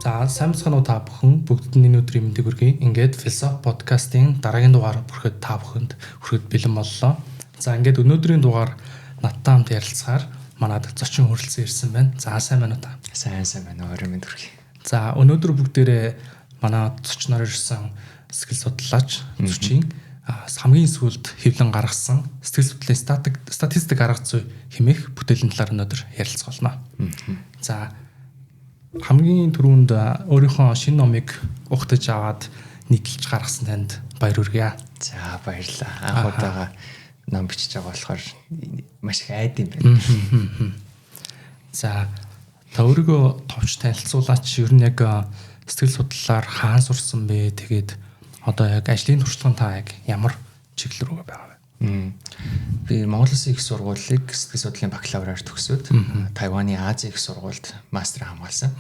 За сайн бацхан уу та бүхэн бүгдд нь өнөөдрийн мэндийг хүргэе. Ингээд философи подкастын дараагийн дугаар бүрэхэд та бүхэнд хүрэхэд бэлэн боллоо. За ингээд өнөөдрийн дугаар надтай хамт ярилцахаар манад зочин хүрэлцэн ирсэн байна. За сайн байна уу та? Сайн байна. Орой мэнд хүргэе. За өнөөдөр бүгдээрээ манай зочноор ирсэн сэтгэл судлаач зочин хамгийн сүүлд хэвлэн гаргасан сэтгэл судлалын статистик арга зүй хэмээх бүтээлийн талаар өнөөдөр ярилцах болно. За хамгийн түрүүнд өөрийнхөө шинэ номыг ухтаж аваад нийтлж гаргасан танд баяр хүргэе. За баярлалаа. Анх удаага ном бичиж байгаа болохоор маш их айд юм байна. За та өөрийгөө товч танилцуулаач. Ер нь яг сэтгэл судлалаар хаан сурсан бэ? Тэгээд одоо яг ажлын туршлагын та яг ямар чиглэл рүү байгаа вэ? Би Монгол Улсын их сургуулийг сэтгэл судлалын бакалавраар төгсөөд Тайваны Азийн их сургуульд мастер хамгаалсан.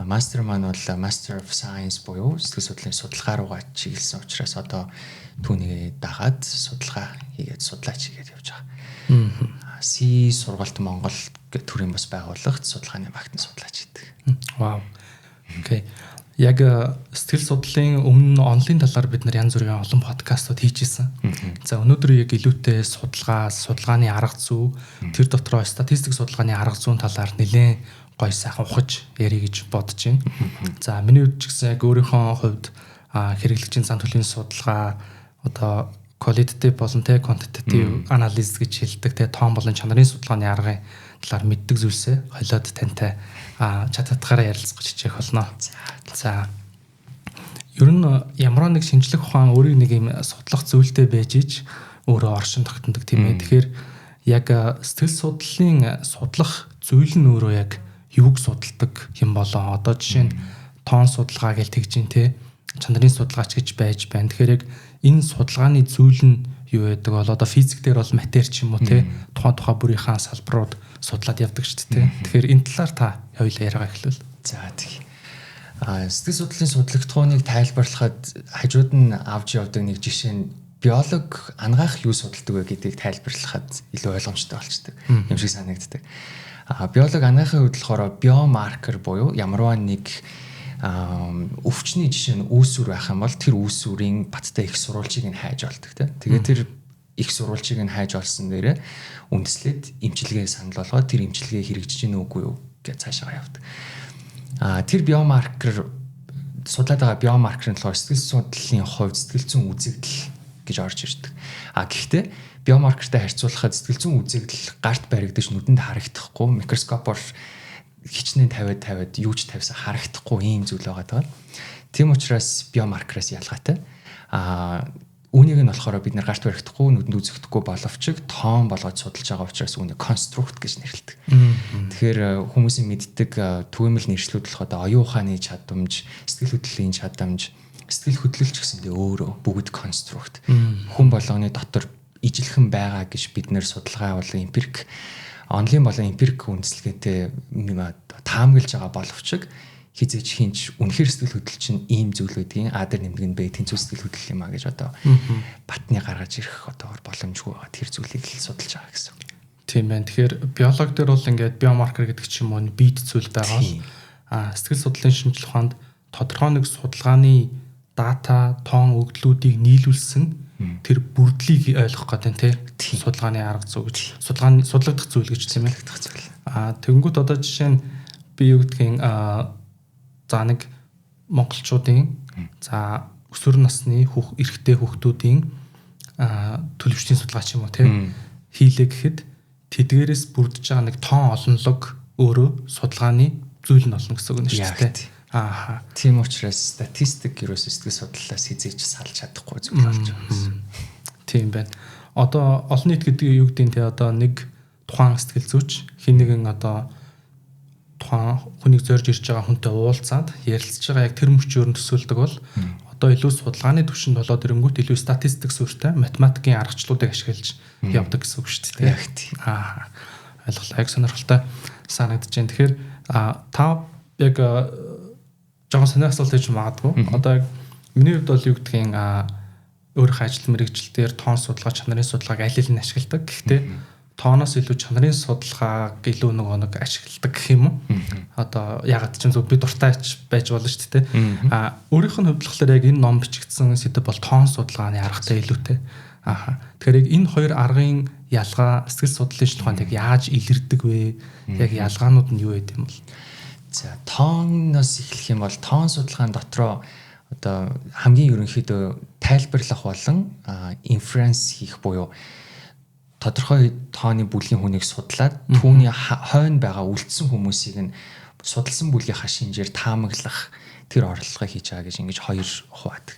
Мастер маань бол Master of Science буюу сэтгэл судлалын судалгаа руугаа чиглэсэн учраас одоо түүнийг дагаад судалгаа хийгээд судлаач хийгээд явж байгаа. Си сургалт Монгол гэх төрлийн бас байгууллагт судалгааны багтны судлаач хийдэг. Вау. Окей. Яг сэтгэл судлалын өмнө онлайн талаар бид нар янз бүрийн олон подкастууд хийжсэн. За өнөөдөр яг илүүтэй судалгааны арга зүй, тэр дотроо статистик судалгааны арга зүйн талаар нэлээд гоё сайхан ухаж ярих гэж бодож байна. За миний хувьд ч гэсэн яг өөрийнхөө хувьд хэрэглэгчийн зан төлөвийн судалгаа, одоо qualitative болон quantitative analysis гэж хэлдэг те тоон болон чанарын судалгааны аргын талаар мэддэг зүйлсээ хойлоод тантай чат хатгаараа ярилцах гэж хичээх болно. За ер нь ямар нэг шинжлэх ухаан өөрийг нэг юм судлах зүйлтэй байж ич өөрөө оршин тогтнодог тийм ээ. Тэгэхээр яг сэтгэл судлалын судлах зүйл нь өөрөө яг юуг судалдаг юм болоо. Одоо жишээ нь тоон судалгаа гэж тэгж ин те чанарын судалгаач гэж байж байна. Тэгэхээр яг энэ судалгааны зүйл нь юу байдаг бол одоо физик дээр бол матери ч юм уу те тухайн бүрийнхаа салбарууд судлаад явдаг шүү дээ. Тэгэхээр энэ талаар та хоёулаа яриагаа эхлүүл. За тийм. Сэтгэл судлалын судлагдхууныг тайлбарлахад хажууд нь авч явдаг нэг жишээ нь биолог ангаах юу судалдаг вэ гэдгийг тайлбарлахад илүү ойлгомжтой болчдөг юм шиг санагддаг. Биолог ангаахын хувьд болохоор биомаркер буюу ямарваа нэг өвчний жишээ нь үүсвэр байх юм бол тэр үүсвэрийн баттай их сурвалжийг нь хайж олдог тийм. Тэгээд тэр их сурвалжийг нь хайж олсон дээрээ үндэслээд эмчилгээ санал болгоод тэр эмчилгээ хэрэгжиж гэнэ үгүй юу гэж цаашаа явдаг. Тэр биомаркер судлаад байгаа биомаркер нь болохоор сэтгэл судлалын хувьд сэтгэл зүйн үзэгдэл гэж орж ирдэг. Гэхдээ биомаркертай харьцуулахад сэтгэл зүйн үзэгдэл гарт баригдаж нүдэнд харагдахгүй микроскопоор хичнээн тавиад юу ч тавьсан харагдахгүй ийм зүйл байгаа. Тийм учраас биомаркераас ялгаатай. Үүнийг нь болохоор бид нар гарт баригдахгүй нүдэнд үзэгдэхгүй боловч тоон болгоод судалж байгаа учраас үүнийг конструкт гэж нэрлэдэг. Тэгэхээр хүмүүсийн мэддэг түгээмэл нэршлүүд болох одоо оюун ухааны чадамж, сэтгэл хөдлөлийн чадамж, сэтгэл хөдлөлч гэсэндээ өөрөө бүгд конструкт. Хүн болгоны дотор ижилхэн байгаа гэж бид нэр судалгаа болон эмпирик онлайн болон эмпирик үндэслэгээтэй таамаглаж байгаа боловч хизээч хинч үнэхээр сэтгэл хөдлөлч нь ийм зүйл байдгийн А дээр нэмдэг нь Б тэнцүү сэтгэл хөдлөл юм а гэж одоо батны гаргаж ирэх одоо боломжгүй байгаа тэр зүйлийг л судалж байгаа гэсэн. Тийм байна. Тэгэхээр биолог дээр бол ингээд биомаркер гэдэг ч юм уу бит зүйл байгаа бол сэтгэл судлалын шинжилгээ ухаанд тодорхой нэг судалгааны дата, тоон өгдлүүдийг нийлүүлсэн тэр бүрдлийг ойлгох гэдэг тийм судалгааны арга зүй гэж судлагдах зүйл гэж тийм ээ. Тэгэнгүүт одоо жишээ нь би юу гэдгийг за нэг монголчуудын за өсвөр насны эрэгтэй хүүхдүүдийн төлөвчдийн судалгаа ч юм уу тийм хийлээ гэхэд тэдгээрээс бүрдэж байгаа нэг тоон олонлог өөрөө судалгааны зүйл нь болно гэсэн үг нь шүү дээ. Тийм учраас статистик ерөөс сэтгэл судлалаас хизээч салж чадахгүй зүйл болж байгаа юм. Тийм байна. Одоо олон нийт гэдэг юу гэдэг нь те одоо нэг тухайн сэтгэл зүйч хин нэгэн одоо тухайн хүнийг зорж ирж байгаа хүнтэй уулзаад ярилцж байгаа яг тэр мөчөөр нь төсөөлдөг бол одоо илүү судалгааны түвшинд болоод ирэнгүүт илүү статистик суурьтай математикийн аргачлалуудыг ашиглаж явдаг гэсэн үг шүү дээ. Яг тийм. Ойлголоо. Яг сонирхолтой санагдаж байна. Тэгэхээр та яг жоохон сонир асуулт хийж магадгүй. Одоо миний хувьд бол юу гэдгийг өөрийнхөө ажил мэргэжилтээр тоон судалгаа, чанарын судалгааг аль аль нь ашигладаг. Гэхдээ тооноос илүү чанарын судалгааг илүү нэг ашигладаг гэх юм уу? Одоо ягаад ч юм зөв би дуртай байж болно шүү дээ. Өөрийнх нь хувьд болохоор яг энэ ном бичигдсэн сэдв бол тоон судалгааны аргатай илүүтэй. Тэгэхээр яг энэ хоёр аргын ялгаа сэтгэл судлалын тухайд яг яаж илэрдэг вэ? Яг ялгаанууд нь юу гэдэг юм бол? За тооноос эхлэх юм бол тоон судалгаан дотроо одоо хамгийн ерөнхийдөө тайлбарлах болон инференс хийх буюу тодорхой тооны бүлгийн хүнийг судлаад түүний хойно байгаа үлдсэн хүмүүсийг нь судалсан бүлгийнхаа шинжээр таамаглах тэр орлогыг хийж байгаа гэж ингэж хоёр хуваадаг.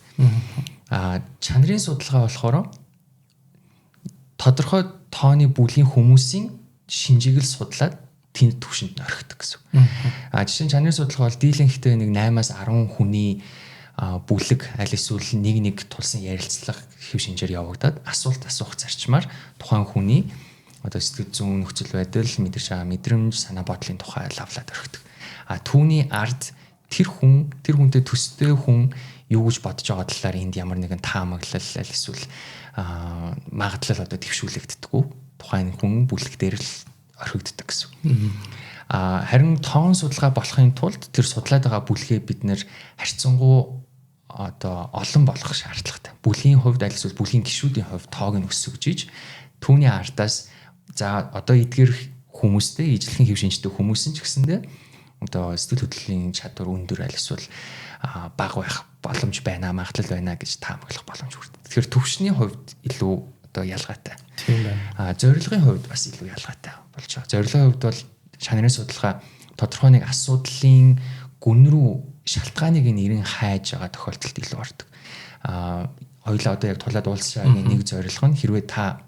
Чанарын судалгаа болохоор тодорхой тооны бүлгийн хүмүүсийн шинжийг л судлаад тэнд түвшинд орхидог гэсэн. Жишээ нь чанарын судалгаа бол дийлэнхтэй нэг 8-аас 10 хүний бүлэг аль эсвэл нэг тулсан ярилцлага хэв шинжээр явагдаад асуулт асуух зарчмаар тухайн хүний одоо сэтгэл зүйн нөхцөл байдал, мэдэрч байгаа мэдрэмж, санаа бодлын тухай лавлаад орхидог. Түүний ард тэр хүнтэй төстэй хүн юу гэж бодож байгаа талаар энд ямар нэгэн таамаглал аль эсвэл магадлал одоо төвшүүлэгддэггүй. Тухайн хүн бүлэг дээр л орхигддог гэсэн. Харин тоон судалгаа болохын тулд тэр судлаад байгаа бүлгээ бид нэр харьцангуй одоо олон болгох шаардлагатай. Бүлгийн хувьд аль эсвэл бүлгийн гишүүдийн хувьд тоог нь өсгөж түүний ардаас за одоо эдгээр хүмүүстэй ижилхэн хэв шинжтэй хүмүүс нь ч гэсэндээ одоо сэтгэл хөдлөлийн чадвар өндөр аль эсвэл бага байх боломж байна, магадлал байна гэж таамаглах боломж хүрдэг. Тэгэхээр төвшний хувьд илүү одоо ялгаатай. Тийм байна. Зорилгын хувьд бас илүү ялгаатай болж байгаа. Зорилгын хувьд бол чанарын судалгаа тодорхой нэг асуудлын гүн рүү шалтгааныг нэрэн хайж байгаа тохиолдолд илүү ордог. Хоёулаа одоо яг тулаад уулзсан нэг зорилго нь хэрвээ та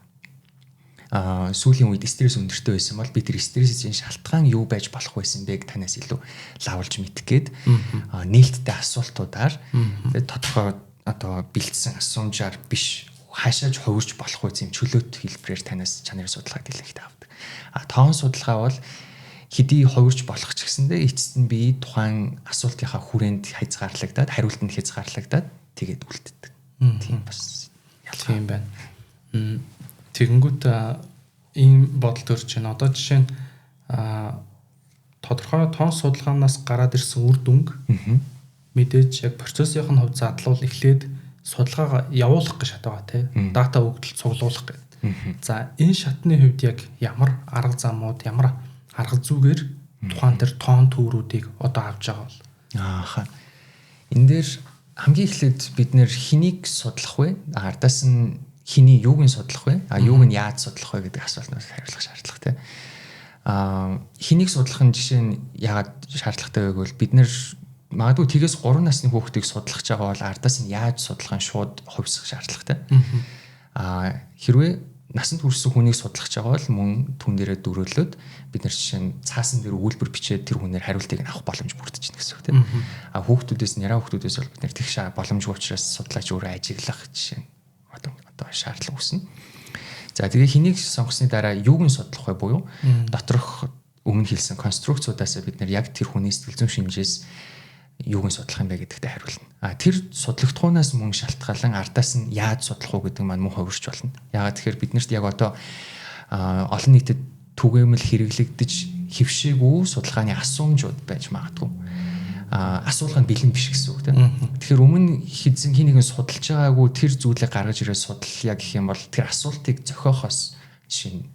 сүүлийн үед стресс өндөртэй байсан бол би тэр стрессийн шалтгаан юу байж болох байсан бэ танаас илүү лавлж мэдэх гээд нээлттэй асуултуудаар тодорхой одоо бэлдсэн асуумжаар биш хаашааж хувирч болох үс юм чөлөөт хэлбэрээр танаас чанарын судалгааг дэлгэхэд авдаг. Тоон судалгаа бол хэдий хувирч болох ч гэсэндээ эцэст нь би тухайн асуултынхаа хүрээнд хязгаарлагдаад хариултанд хязгаарлагдаад тэгээд үлддэг. Тийм бас ялгаа юм байна. Тэгэнгүүт ийм бодол төрж байна. Одоо жишээ нь тодорхой тоон судалгаанаас гараад ирсэн үр дүнг мэдээж яг процессын хувьд задлуул эхлээд судалгаагаа явуулах гэж шатгаа тий. Дата өгдөл цуглуулах гэдэг. За энэ шатны хувьд яг ямар арга замууд, ямар арга зүйгээр тухайн тэр тоон төөрүүдийг одоо авч байгаа бол энэ дээр хамгийн эхлээд бид нэр хэнийг судлах вэ? Ардаас нь хэний юуг нь судлах вэ? Юуг нь яаж судлах вэ гэдэг асуултанд хариулах шаардлагатай. Хэнийг судлах нь жишээ нь яагаад шаардлагатай вэ гэвэл бид нэр магадгүй тгээс 3 насны хүүхдийг судлах гэж байгаа бол ардаас нь яаж судлахын шууд хувьсах шаардлагатай. Хэрвээ насанд хүрсэн хүнийг судлах гэж байгаа бол мөн түн дээрээ дөрөөлөд бид нар жишээ нь цаасан дээр өгүүлбэр бичээд тэр хүнээр хариултыг нь авах боломж бүрдэж байна гэсэн үг тийм. Хүүхдүүдээс няраа хүүхдүүдээс бол бид нар тэгш боломжгүй учраас судлаач өөрөө ажиглах жишээ нь одоо шаардлага үүснэ. За тэгээ хэнийг сонгосны дараа юуг нь судлах вэ буюу доторх өмнө хэлсэн конструкцуудаас бид нар яг тэр хүний сэтгэл зүйн шинжээс юуг нь судлах юм бэ гэдэгтээ хариулна. Тэр судлагдхуунаас мөн шалтгаалan ардаас нь яаж судлах уу гэдэг маань мөн хувирч болно. Яагаад тэгэхээр биднэрт яг одоо олон нийтэд түгээмэл хэрэглэгдэж хөвшээгүй судалгааны асуумжууд байж магадгүй. Асуулга нь бэлэн биш гэсэн үг тийм. Тэгэхээр өмнө хэзээ хинэгэн судалж байгаагүй тэр зүйлийг гаргаж ирээд судлая гэх юм бол тэр асуултыг зохиохоос жишээ нь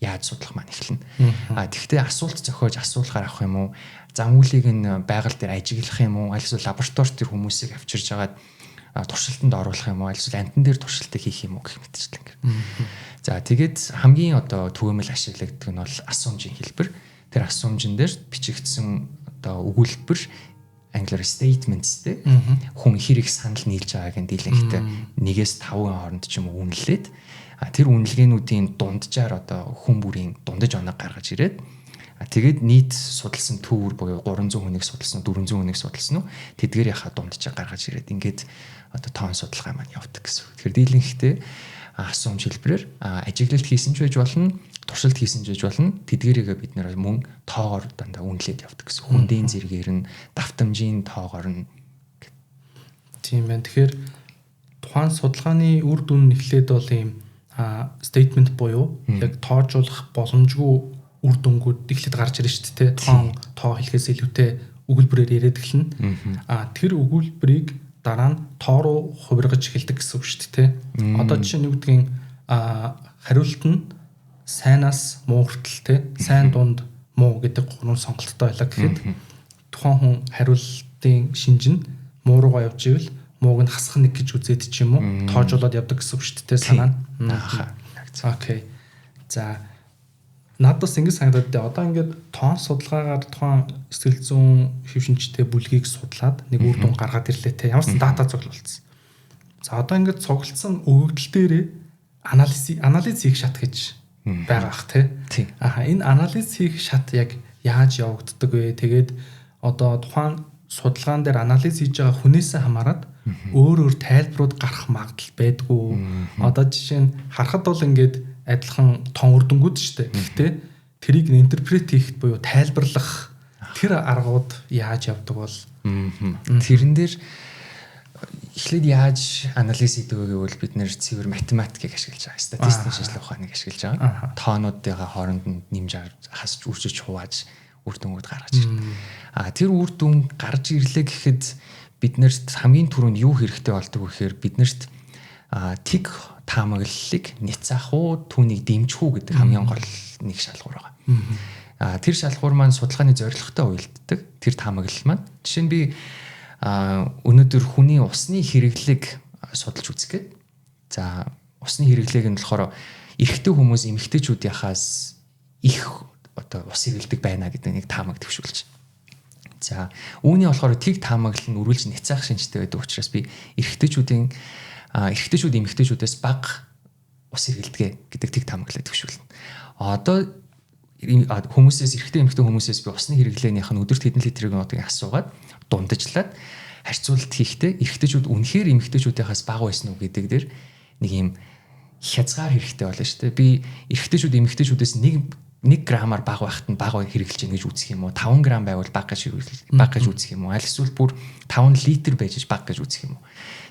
яаж судлах маань эхэлнэ. Тэгэхдээ асуулт зохиож асуулгаар авах юм уу? Зам үйлийг нь байгаль дээр ажиглах юм уу? Аль эсвэл лабораторид тэр хүмүүсийг авчирж агаад туршилтанд оруулах юм уу? Аль эсвэл амтан дээр туршилтыг хийх юм уу гэх мэтчлэн. За тэгээд хамгийн одоо түгээмэл ашиглагддаг нь бол асуумжийн хэлбэр. Тэр асуумжин дээр бичигдсэн одоо өгүүлбэр англиар statements-тэй хүн хэрэг санал нийлж байгааг нь дийлэнхтэй 1-5 хооронд ч юм уу үнэлээд тэр үнэлгээнүүдийн дунджаар одоо хүн бүрийн дундаж оног гаргаж ирээд тэгээд нийт судалсан төвөр буюу 300 хүнийг судалсан 400 хүнийг судалсан уу тэдгээрийнхаа дунджаа гаргаж ирээд ингээд одоо тоон судалгаа маань явдаг гэсэн. Тэгэхээр дийлэнхтэй асуумж хэлбэрээр ажиглалт хийсэн ч байж болно, туршилт хийсэн ч байж болно. Тэдгээрийгээ бид нэр мөн тоогоор дандаа үнэлээд явдаг гэсэн. Хүндийн зэргээр нь давтамжийн тоогоор нь тийм байна. Тэгэхээр тухайн судалгааны үр дүн эхлээд бол ийм statement буюу яг тоожуулах боломжгүй үр дүнгууд эхлээд гарч ирж шүү дээ. Тухайн тоо хэлхээс илүүтэй өгүүлбэрээр яриад эхэлнэ. Тэр өгүүлбэрийг дараа нь тоо руу хувиргаж эхэлдэг гэсэн үг шүү дээ. Одоо жишээ нь юу гэдгийг хариулт нь сайнаас муу хүртэл те сайн дунд муу гэдэг гурван сонголттой байлаа гэхэд тухайн хүн хариултын шинж нь муу руугаа явж ивэл мууг нь хасах нэг гэж үзээд ч юм уу тоожуулаад явдаг гэсэн үг шүү дээ санаа нь. Окей. За надаас ингэ санагдаад дээ. Одоо ингээд тоон судалгаагаар тухайн сэтгэл зүйн хэв шинжтэй бүлгийг судлаад нэг үр дүн гаргаад ирлээ те. Ямарсан дата цуглуулсан. За одоо ингээд цуглуулсан өгөгдөл дээрээ анализ хийх шат гэж байгаа ах те. Энэ анализ хийх шат яг яаж явагддаг вэ? Тэгээд одоо тухайн судалгаан дээр анализ хийж байгаа хүнээсээ хамаарат өөр тайлбарууд гарах магадлал байдгүй. Одоо жишээ нь харахад бол ингээд адилхан тон үр дүнгууд шүү дээ. Гэхдээ тэрийг интерпрет хийхэд буюу тайлбарлах тэр аргууд яаж явдаг бол тэрэн дээр эхлээд яаж анализ хийдэг вэ гэвэл бид нэр цэвэр математикийг ашиглаж байгаа. Статистикийн шинжилгээ ухааныг ашиглаж байгаа. Тоонуудын хооронд нь нэмж хасж үржиж хувааж үр дүнгууд гаргаж ирдэг. Тэр үр дүн гарч ирлээ гэхэд биднэрт хамгийн түрүүнд юу хэрэгтэй болдог вэ гэхээр биднэрт тэг таамаглалыг няцаах уу түүнийг дэмжих үү гэдэг хамгийн гол нэг шалгуур байгаа. Тэр шалгуур маань судалгааны зорилготой уялддаг. Тэр таамаглал маань жишээ нь би өнөөдөр хүний усны хэрэглээг судалж үзэх гээд. За усны хэрэглээг нь болохоор эрэгтэй хүмүүс эмэгтэйчүүдийнхаас их одоо ус хэрэглэдэг байна гэдэг нэг таамаг төвшүүлж. За үүний болохоор тэг таамаглал нь үргэлж няцаах шинжтэй байдаг учраас би эрэгтэйчүүд эмэгтэйчүүдээс бага ус хэрэглэдэг гэдэг тэг таамаглалыг төвшүүлнэ. Одоо хүмүүсээс эрэгтэй эмэгтэй хүмүүсээс би усны хэрэглээнийх нь өдөрт хэдэн литрийг нуудыг асуугаад дундажлаад харьцуулалт хийхдээ эрэгтэйчүүд үнэхээр эмэгтэйчүүдээс бага байсан уу гэдэг дээр нэг юм хязгаар хэрэгтэй болно шүү дээ. Би эмэгтэйчүүдээс 1 грамаар бага байхад нь бага хэрэглэж гин гэж үзэх юм уу? 5 грамм байвал бага гэж үзэх юм уу? Аль эсвэл бүр 5 литр байж бага гэж үзэх юм уу?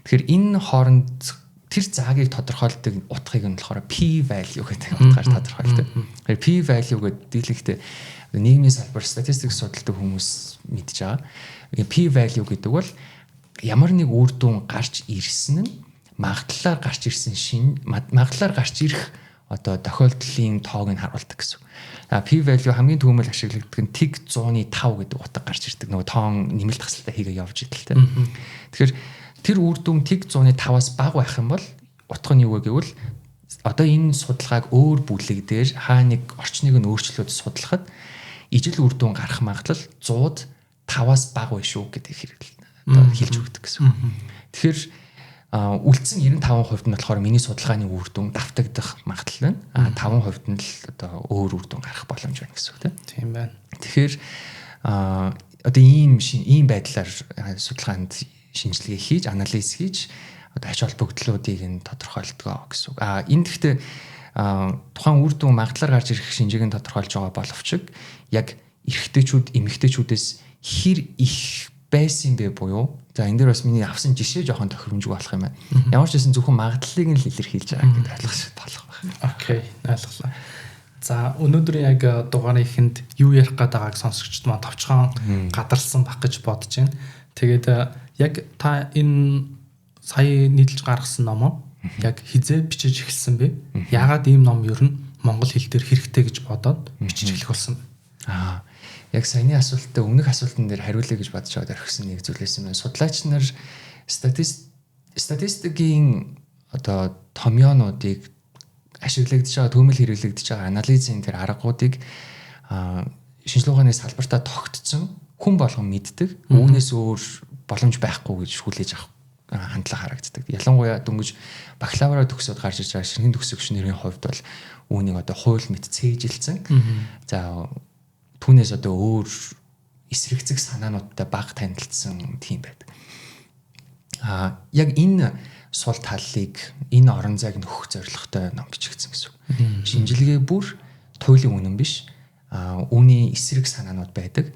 Тэгэхээр энэ хооронд тэр заагийг тодорхойлдог утгыг нь болохоор P value гэдэг утгаар тодорхойлдог. Тэгэхээр P value гэдэг дийлэгтэй нийгмийн салбар статистик судалдаг хүмүүс мэдж байгаа. P value гэдэг бол ямар нэг үр дүн гарч ирсэн нь магадлалаар гарч ирэх одоо тохиолдлын тоог нь харуулдаг гэсэн. P value хамгийн түгээмэл ашиглагддаг нь тэг 100-ны 5 гэдэг утга гарч ирдэг. Нөгөө тоон нэмэлт тасалтай хийгээ явж идэлтэй. Тэгэхээр тэр үр дүн тэг 100-ны 5-аас бага байх юм бол утга нь юу вэ гэвэл одоо энэ судалгааг өөр бүлэг дээр хаа нэг орчныг нь өөрчлөөд судлахад ижил үр дүн гарах магадлал 100-д 5-аас бага байх шүү гэдэг хэлж өгдөг гэсэн. Тэгэхээр үлдсэн 95% нь болохоор миний судалгааны үр дүн давтагдах магадлал байна. 5% нь л одоо өөр үр дүн гарах боломж байна гэсэн үг тийм байна. Тэгэхээр одоо ийм байдлаар судалгаанд шинжилгээ хийж, анализ хийж одоо ач холбогдлуудыг нь тодорхойлдог гэсэн үг. Энэ гэхдээ тухайн үр дүн магадлалаар гарч ирэх шинжийг нь тодорхойлж байгаа боловч яг эрэгтэйчүүд, эмэгтэйчүүдээс хэр их байсан бэ буюу за энэ дээр бас миний авсан жишээ жоохон тохиромжгүй болох юм байна. Ямар ч байсан зөвхөн магадлалыг нь л илэрхийлж байгаа гэдэг ойлгох шиг болох байна. Окей, ойлголоо. За өнөөдрийн яг дугаарын эхэнд юу ярих гээд байгааг сонсогчд маань товчхон гадарсан байх гэж бодож байна. Тэгээд яг та энэ сая нийлж гаргасан номоо яг хизээ бичиж эхэлсэн бэ? Яагаад ийм ном ер нь монгол хэл дээр хэрэгтэй гэж бодоод бичиж эхлэх болсон бэ? Яг саяны асуултад өмнөх асуултан дээр хариулъя гэж бодож байгаа дөрвсөн нэг зүйлээс юм. Судлаач нар статистикийн одоо томьёонуудыг ашиглагдж байгаа, төмөл хэрэглэгдэж байгаа анализын тэр аргуудыг шинжилгээ ухааны салбартаа тогтцсон хүн болгон мэддэг. Үүнээс өөр боломж байхгүй гэж хүлээж авах хандлага харагддаг. Ялангуяа дөнгөж бакалавра төгсөөд гарч ирж байгаа шинэ төгсөгчнэрийн хувьд бол үүнийг одоо хууль мэт цээжилсэн. За түүнээс одоо өөр эсрэгцэг санаануудтай бага танилцсан тийм байдаг. Яг энэ сул талыг энэ орон зайг нөхөх зорилготой ном бичигдсэн гэсэн үг. Шинжилгээ бүр туйлын үнэн биш. Үүний эсрэг санаанууд байдаг.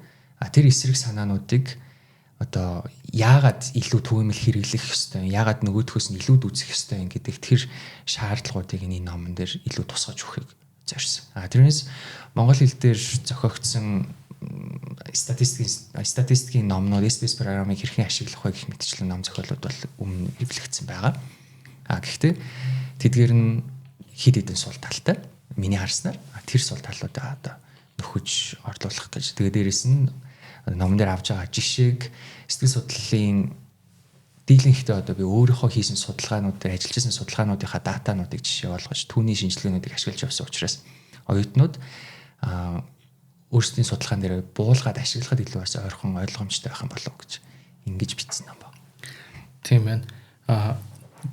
Тэр эсрэг санаануудыг одоо яагаад илүү түгээмэл хэрэглэх ёстой, яагаад нөгөөдхөөс нь илүү үзэх ёстой гэдэг тэр шаардлагуудыг энэ номон дээр илүү тусгаж өгөхийг зорьсон. Тэрнээс монгол хэл дээр зохиогдсон статистикийн номнууд SPS програмыг хэрхэн ашиглах вэ гэх мэтчлэн ном зохиолууд бол өмнө хэвлэгдсэн байгаа. Гэхдээ тэдгээр нь хэд хэдэн сул талтай. Миний харснаар тэр сул талуудаа одоо нөхөж орлуулах гэж. Тэгээ дээрэс нь номон дээр авч байгаа жишээг сэтгэл судлалын дийлэнхтэй одоо би өөрийнхөө хийсэн судалгаанууд дээр ажиллаж байсан судалгаануудынхаа датануудыг жишээ болгож түүний шинжилгээнүүдийг ашиглаж явсан учраас оюутнууд өөрсдийн судалгаан дээр буулгаад ашиглахад илүү бас ойрхон ойлгомжтой байх юм болов гэж ингэж бичсэн юм ба. Тийм байна.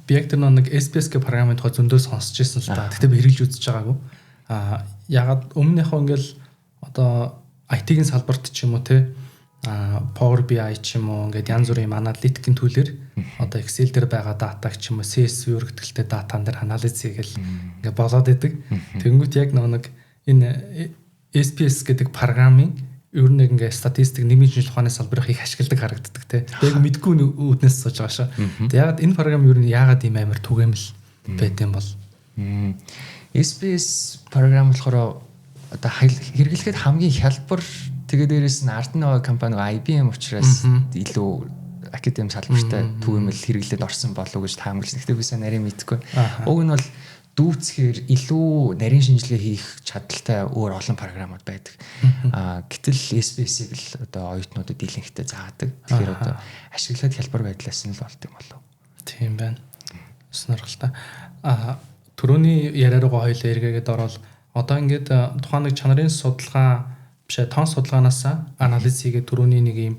Би яг тэр нэг SPS гэх програмын тухай зөндөө сонсч ирсэн л та. Гэтэ би хэрэглэж үзэж байгаагүй. Ягаад өмнөхөө ингээл одоо IT-ийн салбарт ч юм уу те Power BI ч юм уу ингээд янз бүрийн аналитикийн төлөөр одоо Excel дээр байгаа датаг ч юм уу CSV үргэлжлэлтэй датан дээр анализ хийгээл ингээд болоод идэг. Тэнгүүт яг нэг энэ SPS гэдэг програмын ер нь ингээ статистик нэмийн шинжилгээ ухааны салбарыг их ашигладаг харагддаг те. Яг мэдгүй үүднээс сууж байгаа шүү. Тэг ягаад энэ програм ер нь ягаад ийм амар түгээмэл байт юм бол SPS програм болохоор одоо хэрэглэхэд хамгийн хялбар тэгээ дээрээс нь ард нь компани IBM учраас илүү академи салбартай түгээмэл хэрэглээд орсон болов уу гэж таамагласан. Гэхдээ би сайн нарийн мэдэхгүй. Уг нь бол дүүцхээр илүү нарийн шинжилгээ хийх чадaltaй өөр олон програмууд байдаг. Гэтэл SPS-ийг л одоо оюутнуудад дийлэнхтэй заадаг. Тэгэхээр одоо ашиглаад хялбар байдлаас нь л болт юм болов. Тийм байна. Сонирхолтой. Түрүүний яриаруугаа хоёлаа эргээгээд ороод одоо ингээд тухайн нэг чанарын судалгаа бишээ тоон судалгаанаас анализ хийгээд түрүүний нэг юм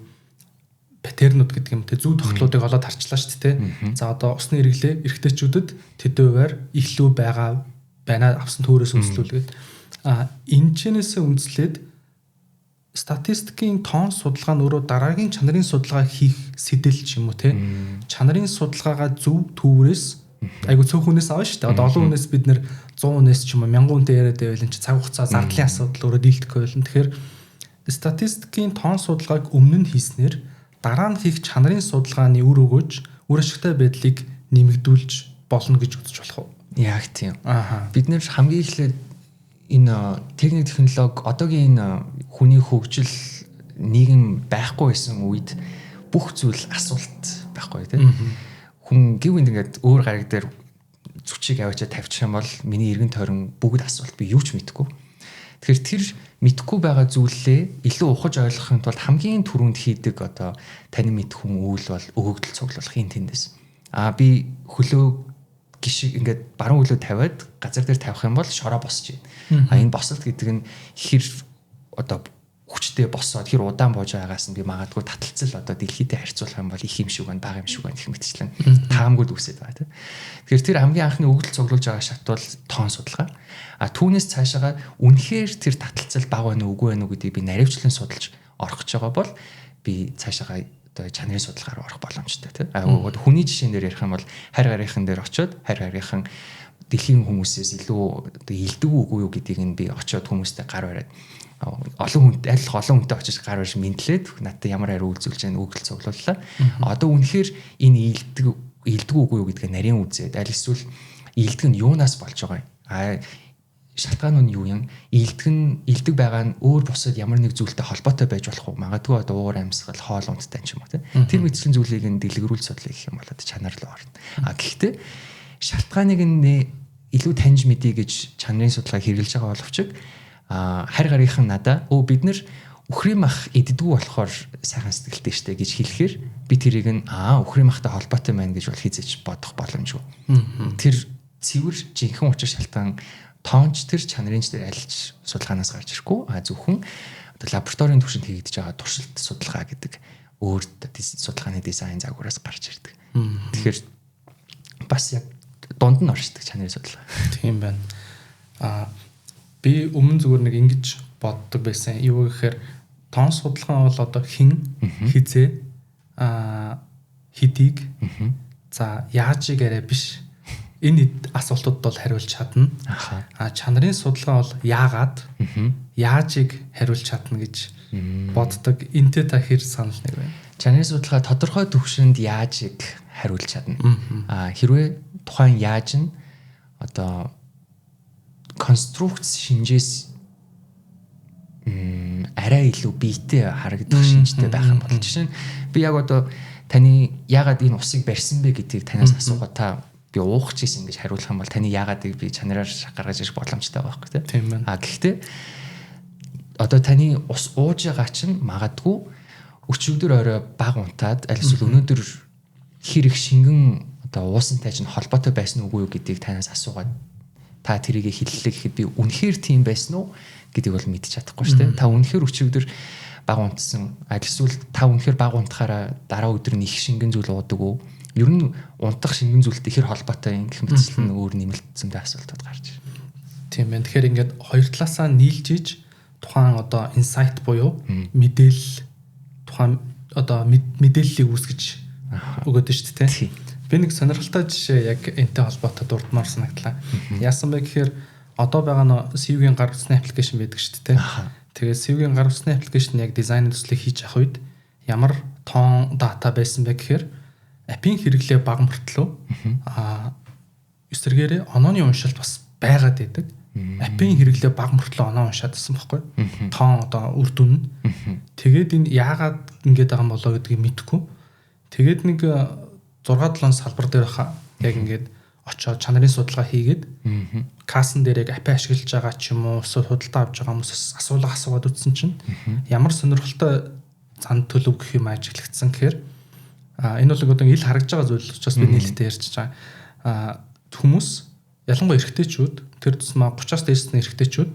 паттернууд гэдэг юм те зүү тогтлуудыг олоод харчлаа шүү дээ. За одоо усны хэрэглээ эрэгтэйчүүдэд тэдвээр илүү байгаа байна авсан төөрөөс үндэслүүлгээд энэ чэнээсээ үндэслээд статистикийн тоон судалгаа нь өөрөө дараагийн чанарын судалгаа хийх сэтэл ч юм уу те чанарын судалгаагаа зөв төврөөс айгу цөөхөнөөс авна шүү дээ. Одоо олон хүнээс бид нэр 100 хүнээс ч юм уу 1000 хүнтэй яриад байвал энэ цаг хугацаа зардлын асуудал өөрөө дийлдэх байлна. Тэгэхээр статистикийн тоон судалгааг өмнө нь хийснээр дараа нь хийх чанарын судалгааны үр өгөөж үр ашигтай байдлыг нэмэгдүүлж болно гэж үзэж болох уу? Яг тийм. Бид нэр хамгийн эхлээд энэ техник технологи одоогийн энэ хүний хөгжил нийгэм байхгүй байсан үед бүх зүйл асуулт байхгүй тийм. Хүн гэвэнд ингээд өөр гараг дээр зүчиг аваачаа тавьчих юм бол миний эргэн тойрон бүгд асуулт би юу ч мэдэхгүй. Тэгэхээр тэр мэдхгүй байгаа зүйлээ илүү ухаж ойлгохын тулд хамгийн түрүүнд хийдэг одоо таны мэд хүн үйл бол өгөгдөл цуглуулах юм тэндээс. Би хөлөө гişиг ингээд баруун хөлөө тавиад газар дээр тавих юм бол шороо босч байна. Энэ босолт гэдэг нь хэр одоо хүчтэй босоод хэр удаан бууж байгаагаас нь би магадгүй таталцал одоо дэлхийдээ харьцуулах юм бол их юм шиг байна, бага юм шиг байна гэх мэтчлэн таамгууд үүсээд байгаа тийм. Тэгэхээр тэр хамгийн анхны өгөгдөл цуглуулж байгаа шат бол тоон судалгаа. Түүнээс цаашаага үнэхээр тэр таталцал бага байна уу үгүй байна уу гэдгийг би наривчлан судалж орох гэж байгаа бол би цаашаага одоо чанарын судалгаар орох боломжтой тийм. Хүний жишээн дээр ярих юм бол харь гарийнхан дээр очиод харь гарийнхан дэлхийн хүмүүсээс илүү одоо илдэг үгүй юу гэдгийг нь би очиод хүмүүстэй гар бариад олон хүн аль олон хүнтэй очиж гар барьж мэдлээд надад ямар хариу үйлзүүлж байгаа өгөгдөл цуглууллаа. Одоо үнэхээр энэ илдэг үгүй юу гэдгээ нарийн үзээд аль эсвэл илдэг нь юунаас болж байгаа юм. Шалтгаан нь юу юм? Илдэг байгаа нь өөр бусад ямар нэг зүйлтэй холбоотой байж болох уу? Магадгүй одоо уур амьсгал, хоол ундтай ч юм уу тийм. Тэр мэтчлийн зүйлийг нь дэлгэрүүлж судлах гэх юм бол одоо чанар руу орно. Гэхдээ шалтгааныг нь илүү таньж мэдье гэж чанарын судалгаа хэрэгжилж байгаа боловч харь гарийнхан надаа бид нар үхрийн мах иддэггүй болохоор сайхан сэтгэлтэй штэ гэж хэлэхээр би тэрийг нь үхрийн махтай холбоотой байна гэж бол хизээч бодох боломжгүй. Тэр цэвэр жинхэнэ учир шалтгаан тоонч тэр чанарынч дээр альж судалгаанаас гарч ирэхгүй зөвхөн одоо лабораторийн түвшинд хийгдэж байгаа туршилт судалгаа гэдэг өөр судалгааны дизайн загвараас гарч ирдэг. Тэгэхээр бас яг дунд нь оршдог чанарын судалгаа. Тийм байна. Би өмнө зүгээр нэг ингэж боддог байсан. Юу гэхээр тоон судалгаа бол одоо хэн хизээ хэдийг за яажиг арай биш. Энэ асуултууд бол хариулж чадна. Чанарын судалгаа бол яагаад яажиг хариулж чадна гэж боддог. Энтэй та хэр санал нэг байна. Чанарын судалгаа тодорхой төвшөнд яажийг хариулж чадна. Хэрвээ тухайн яаж нь одоо конструкц шинжээс арай илүү биетэй харагдах шинжтэй байх юм бол жишээ нь би яг одоо таны яагаад энэ усыг барьсан бэ гэдгийг танаас асуугаад та би уух гэсэн ингэж хариулах юм бол таны яагаад би чанараар гаргаж ирэх боломжтой байхгүй тийм ээ. Гэхдээ одоо таны ус ууж байгаа чинь магадгүй өчигдөр орой баг унтаад аль эсвэл өнөөдөр хэрэг шингэн одоо уусантай чинь холбоотой байсан үгүй юу гэдгийг танаас асуугаад та тэрийг хэллээ гэхэд би үнэхээр тийм байсан уу гэдгийг бол мэдчих чадахгүй шүү дээ. Та үнэхээр өчигдөр баг унтсан эсвэл та үнэхээр баг унтахаараа дараа өдөр нь их шингэн зүйл уудаг уу? Ер нь унтах шингэн зүйлтэй ихэр холбоотой юм гэх мэтчлэн өөр нэмэлт зөндөө асуултууд гарч байна. Тийм байна. Тэгэхээр ингээд хоёр талаасаа нийлж иж тухайн одоо инсайт буюу мэдээлэл тухайн одоо мэдээллийг үүсгэж өгöd нь шүү дээ. Би нэг сонирхолтой жишээ яг энэтэй холбоотой дурдмаар санагдлаа. Яасан бэ гэхээр одоо байгаа нөө CV-ийн гар утасны аппликейшн байдаг шүү дээ. Тэгээд CV-ийн гар утасны аппликейшн яг дизайн төслийг хийж авах үед ямар тоон дата байсан бэ гэхээр апийн хэрэглээ бага мөртлөө эсвэргээрээ онооны уншилт бас байгаад байдаг. Апийн хэрэглээ бага мөртлөө оноо уншаад байсан байхгүй. Тоон одоо үр дүн. Тэгээд энэ яагаад ингэж байгаа юм болоо гэдгийг мэдэхгүй. Тэгээд нэг 6-7 салбар дээр хаа яг ингээд очоод чанарын судалгаа хийгээд кассан дээр яг апи ашиглаж байгаа ч юм уу эсвэл худалдаа авч байгаа хүмүүсээс асуугаад үтсэн чинь ямар сонирхолтой зан төлөв гэх юм ажиглагдсан гэхээр энэ бол одоо ил харагдж байгаа зүйл учраас би нээлттэй ярьж байгаа. Хүмүүс ялангуяа эрэгтэйчүүд тэр тусмаа 30-аас дээшсэн эрэгтэйчүүд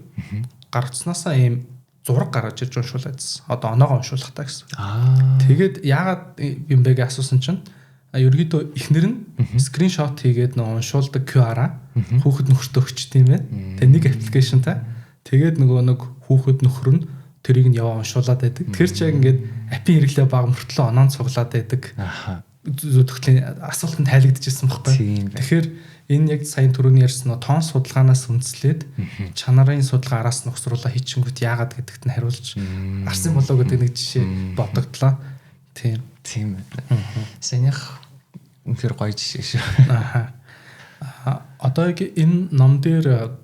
гар утаснасаа ийм зураг гаргаж ирж уншуулаадсэн. Одоо оноогоо уншуулах та гэсэн. Тэгээд яагаад юм бэ гэж асуусан чинь ерөөдөө эхнэр нь скриншот хийгээд нөө уншуулдаг QR-аа хүүхэд нөхөртөө өгч тийм ээ. Тэгээ нэг аппликейшнтай. Тэгээд нэг хүүхэд нөхөр нь тэрийг нь яваа уншуулад байдаг. Тэр чинь ингээд апийн хэрэглээ бага мөртлөө оноо цуглаад байдаг. Зөвхөн асуултанд тайлагдчихсан байхгүй. Тэгэхээр энэ яг сайн түрүүний ярьсан тоон судалгаанаас үндэслээд чанарын судалгаа араас нь өгсруулаа хийчихэнгүүт яагаад гэдэгт нь хариулж арсан болоо гэдэг нэг жишээ бодогдлоо. Тийм байна. Санийх үнэхээр гоё жишээ шүү. Одоо яг энэ ном дээр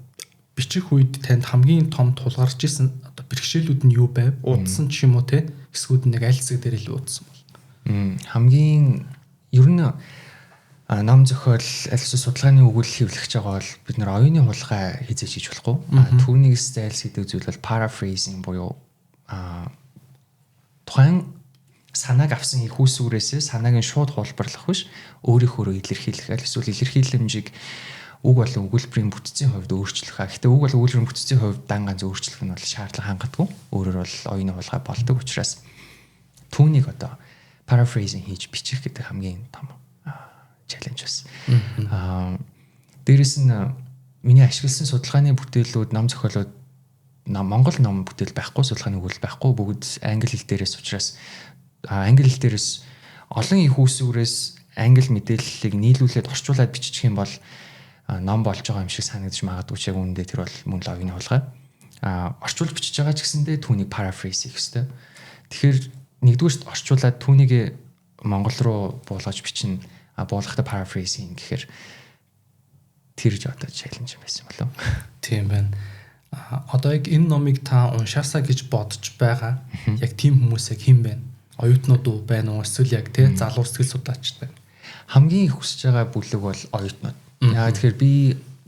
бичих үед танд хамгийн том тулгарч исэн одоо бэрхшээлүүд нь юу байв? Уудсан ч юм уу те? Эсвүүд нэг аль хэсэг дээр илүү уудсан бол. Хамгийн ер нь ном зохиол аль эсвэл судалгааны өгүүлэл хэвлэж байгаа бол бид нэр оюуны хулгай хийжээж хийж болохгүй. Түүнийгс зайлсхийдэг зүйл бол paraphrasing буюу тухайн санааг авсан их үүсвэрээсээ санааг нь шууд хулбарлах биш өөрийнхөө илэрхийлэх аль эсвэл илэрхийлэмжийг үг болон өгүүлбэрийн бүтцийн хувьд өөрчлөх. Гэхдээ үг болон өгүүлбэрийн бүтцийн хувьд дан ганц өөрчлөх нь бол шаардлага хангадаггүй. Өөрөөр бол оюуны хулгай болдог учраас түүнийг одоо paraphrasing хийж бичих гэдэг хамгийн том чаленж бас. Дээрэс нь миний ашигласан судалгааны бүтээлүүд, ном зохиолууд Монгол ном бүтээл байхгүй, судалгааны өгүүлэл байхгүй, бүгд англи хэл дээрээс учраас англи хэл дээрээс олон их үүсвэрээс англи мэдээллийг нийлүүлээд орчуулад бичих юм бол ном болж байгаа юм шиг санагдаж магадгүй ч яг үүндээ тэр бол мөн л оюуны хулгай. Орчуулж бичиж байгаа ч гэсэндээ түүнийг paraphrase хийх ёстой. Тэгэхээр нэгдүгээрт орчуулад түүнийг монгол руу буулгаж бичнэ. Буулгахтаа paraphrasing гэхээр тэр ч одоо challenge байсан болов. Тийм байна. Одоо яг энэ номыг та уншаасаа гэж бодож байгаа. Яг тийм хүмүүс яг хэн байна? Оюутнууд уу байна уу? Эсвэл яг тий залуу сэтгэл судлаач байна. Хамгийн их хүсэж байгаа бүлэг бол оюутнууд. Яагаад тэгэхээр би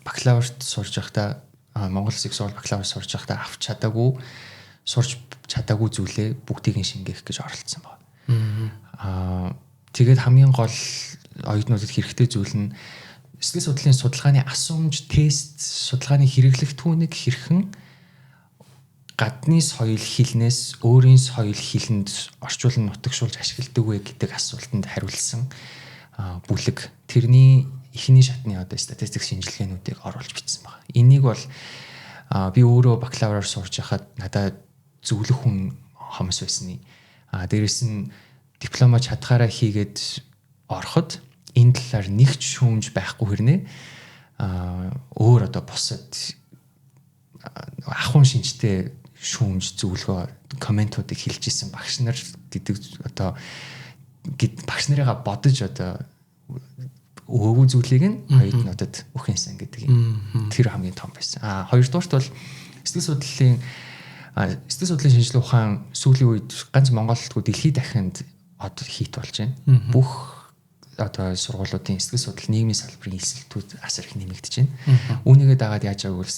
бакалаврт сурж байхдаа Монгол сексуал бакалавр сурж байхдаа авч чадаагүй сурч чадаагүй зүйлээ бүгдийг нь шингээх гэж оролцсон байна. Тэгээд хамгийн гол оюутнуудад хэрэгтэй зүйл нь сэтгэл судлалын судалгааны асуумж, тест, судалгааны хэрэглэх түүнийг хэрхэн гадны соёл хэлнээс өөрийн соёл хэлэнд орчуулан нутагшуулж ашигладаг вэ гэдэг асуултанд хариулсан бүлэг. Тэрний эхний шатны одоо статистик шинжилгээнүүдийг оруулж бичсэн байна. Энийг бол би өөрөө бакалавраар сурч байхад надад зөвлөх хүн хомс байсны. Дээрэс нь диплома чадхаараа хийгээд ороход энэ талаар нэг ч шүүмж байхгүй хэрнээ өөр одоо бусад ахуйн шинжтэй шүүмж зөвлөгөө комментуудыг хэлж исэн багш нар гэдэг одоо багш нарыгаа бодож одоо өвөө зүйлийг нь оюутнуудад өгөхэнсэн гэдэг юм. Тэр хамгийн том байсан. Хоёрдугаарт бол сэтгэл судлалын шинжилгээ ухаан сүүлийн үед ганц Монголдгүй дэлхийд дахинд одоо хийт болж байна. Бүх одоо сургуулиудын сэтгэл судлал нийгмийн салбарын эсэлтүүд асар их нэмэгдэж байна. Үүнийгээ дагаад яаж байгааг бол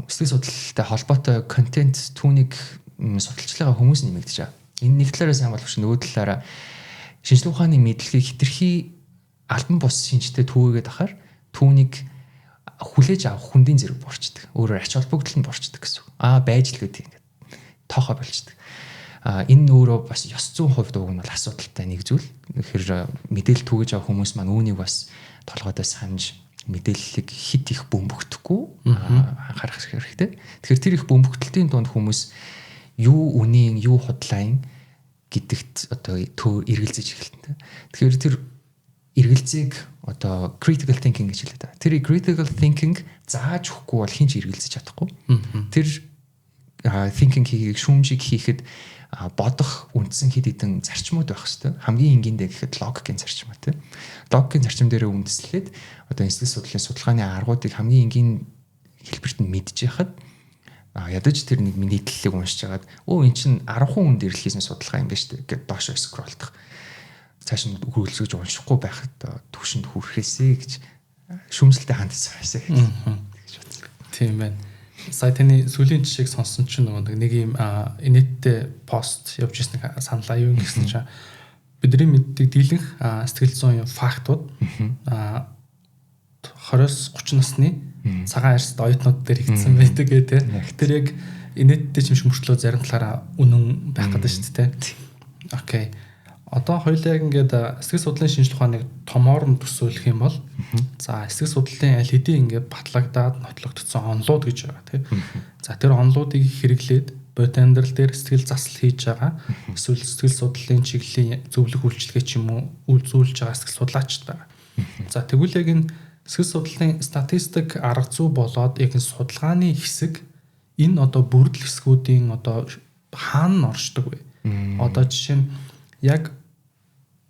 сэтгэл судлалтай холбоотой контент түүнийг судалж байгаа хүмүүс нэмэгдэж байгаа. Энэ нэг талаараа сайн боловч нөгөө талаараа шинжилгээ ухааны мэдлэгийг хэтэрхий албан бус шинжтэй түүгээд ахаар түүнийг хүлээж авах хүндийн зэрэг борчдөг. Өөрөөр ач холбогдол нь борчдөг гэсэн. Байж л гэдэг ингээд тоохоо болчдөг. Энэ өөрөө бас ёс зүйн хувьд уг нь бол асуудалтай нэг зүйл. Тэгэхээр мэдээлэл түгэж авах хүмүүс маань үүнийг бас толгойдоо санаж мэдээллийг хит их бөмбөгдөхгүй анхаарах хэрэгтэй. Тэгэхээр тэр их бөмбөгдөлтийн дунд хүмүүс юу үнийн, юу худлаан гэдэгт одоо эргэлзэж эхэлдэг. Тэгэхээр тэр эргэлзээг одоо critical thinking гэж хэлдэг. Тэр critical thinking зааж өгөхгүй бол хинч эргэлзэж чадахгүй. Тэр thinking хийхийг шүүмжийг хийхэд бодох үндсэн хэд хэдэн зарчмууд байх хэрэгтэй. Хамгийн энгийндээ гэхэд логикийн зарчмаа тийм. Логикийн зарчим дээр үндэслээд одоо сэтгэл судлалын судалгааны аргуудыг хамгийн энгийн хэлбэрт нь мэдж яхад ядаж тэр нэг нийтлэлийг уншиж хагаад эн чинь 10 хүн дээр хийсэн судалгаа юм байна шүү дээ гэд доошоо скролдох. Цааш нь хөрвөлцөж уншихгүй байхад төвшөнд хүрэхээсэй гэж шүмжлэлтэй хандсан байсан гэж бодсон. Тийм байна. Сая таны сүүлийн жишээг сонссон чинь нэг юм инэттэй пост явж ирсэн саналаа юу гэсэн чинь бидний мэддэг дийлэнх сэтгэл зүйн фактууд 20-30 насны цагаан арьсд оюутнууд дээр хийгдсэн байдаг гэдэг. Тэр яг инэттэй ч юм шиг мөрчлөө зарим талаараа үнэн байх гэдэг шүү дээ. Окей. Одоо хоёулаа яг ингээд сэтгэл судлалын шинжилгээ ухааныг томоор нь төсөөлөх юм бол за сэтгэл судлалын аль хэдийн ингээд батлагдаад нотлогдсон онлууд гэж байгаа тийм. За тэр онлуудыг хэрэглээд бодит амьдрал дээр сэтгэл засал хийж байгаа эсвэл сэтгэл судлалын чиглэлийн зөвлөх үйлчилгээ ч юм уу үзүүлж байгаа сэтгэл судлаачд байгаа. За тэгвэл яг энэ сэтгэл судлалын статистик арга зүй болоод яг энэ судалгааны хэсэг энэ одоо бүрдэл хэсгүүдийн одоо хаана оршдог вэ? Одоо жишээ нь яг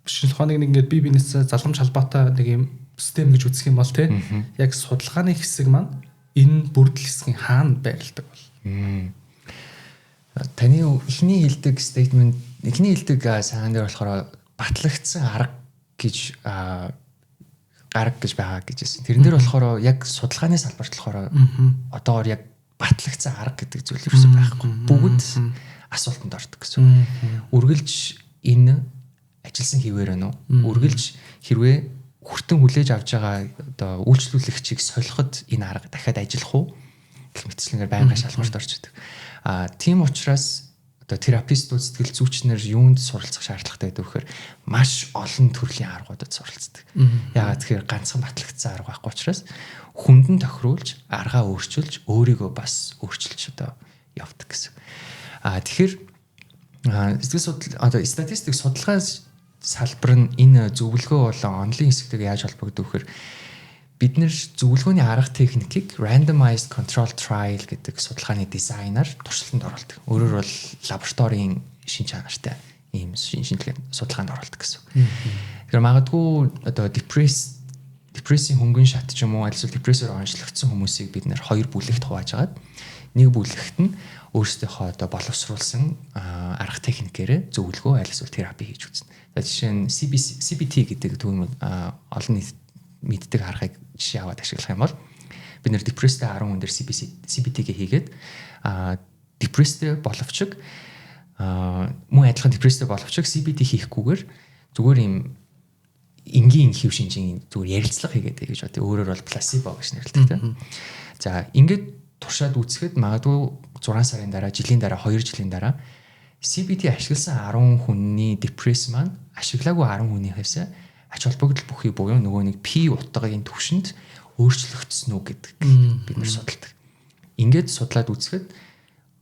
шинжилгээ ухааныг ингээд бие биенээс залгамж халбаатай нэг юм систем гэж үзэх юм бол тийм яг судалгааны хэсэг маань энэ бүрдэл хэсгийн хаана байрладаг бол таны эхний хэлдэг statement эхний хэлдэг сайн дээр болохоор батлагдсан арга гэж байгаа гэж хэлсэн. Тэрэн дээр болохоор яг судалгааны салбарт болохоор одоогор яг батлагдсан арга гэдэг зүйл ерөөсөй байхгүй. Бүгд асуултанд ордог гэсэн. Үргэлж энэ ажилсан хിവэр нь үргэлж хэрвээ хүртэн хүлээж авч байгаа одоо үйлчлүүлэгчийг солиход энэ арга дахиад ажиллах уу гэх мэтчлэнгээр байнгын шалгуурт орж идэг. Тийм учраас одоо терапистууд сэтгэл зүйчнэр юунд суралцах шаардлагатай байдаг вэхээр маш олон төрлийн аргуудад суралцдаг. Яагаад тэгэхээр ганцхан батлагдсан арга байхгүй учраас хүндэн тохируулж аргаа өөрчилж өөрийгөө бас өөрчилж одоо явдаг гэсэн. Тэгэхээр сэтгэл судлал одоо статистик судалгаа салбар нь энэ зөвлөгөө болон онлын хэсэгтэйг яаж холбогддог вэхээр бид нэр зөвлөгөөний арга техникийг randomized control trial гэдэг судалгааны дизайнаар туршилтанд оруулдаг. Өөрөөр бол лабораторийн шин чанартай ийм шинжилгээ судалгаанд оруулдаг гэсэн. Тэгэхээр магадгүй одоо депрессийн хөнгөн шат ч юм уу аль эсвэл депрессээр онцлогдсон хүмүүсийг бид нэр хоёр бүлэгт хувааж агаад нэг бүлэгт нь өөрсдийнхөө одоо боловсруулсан арга техникээр зөвлөгөө аль эсвэл терапи хийж үзнэ. За жишээ нь CBT гэдэг түүний олон нийт мэддэг аргыг жишээ аваад ашиглах юм бол бид нэр депресстэй 10 хүн дээр CBT-г хийгээд депресстэй боловчг мөн адилхан депресстэй боловчг CBT хийхгүйгээр зүгээр юм энгийн хэв шинжийн зүгээр ярилцлага хийгээд гэж бодъё. Өөрөөр бол пласибо гэж нэрлэдэг тийм. За ингээд туршаад үзэхэд магадгүй 6 сарын дараа, жилийн дараа, 2 жилийн дараа CBT ашигласан 10 хүний депресс маань ашиглаагүй 10 хүнийхээс ач холбогдол бүхий буюу нөгөө нэг P утгагийн түвшинд өөрчлөгдсөн үү гэдэг бид нар судалдаг. Ингээд судлаад үзэхэд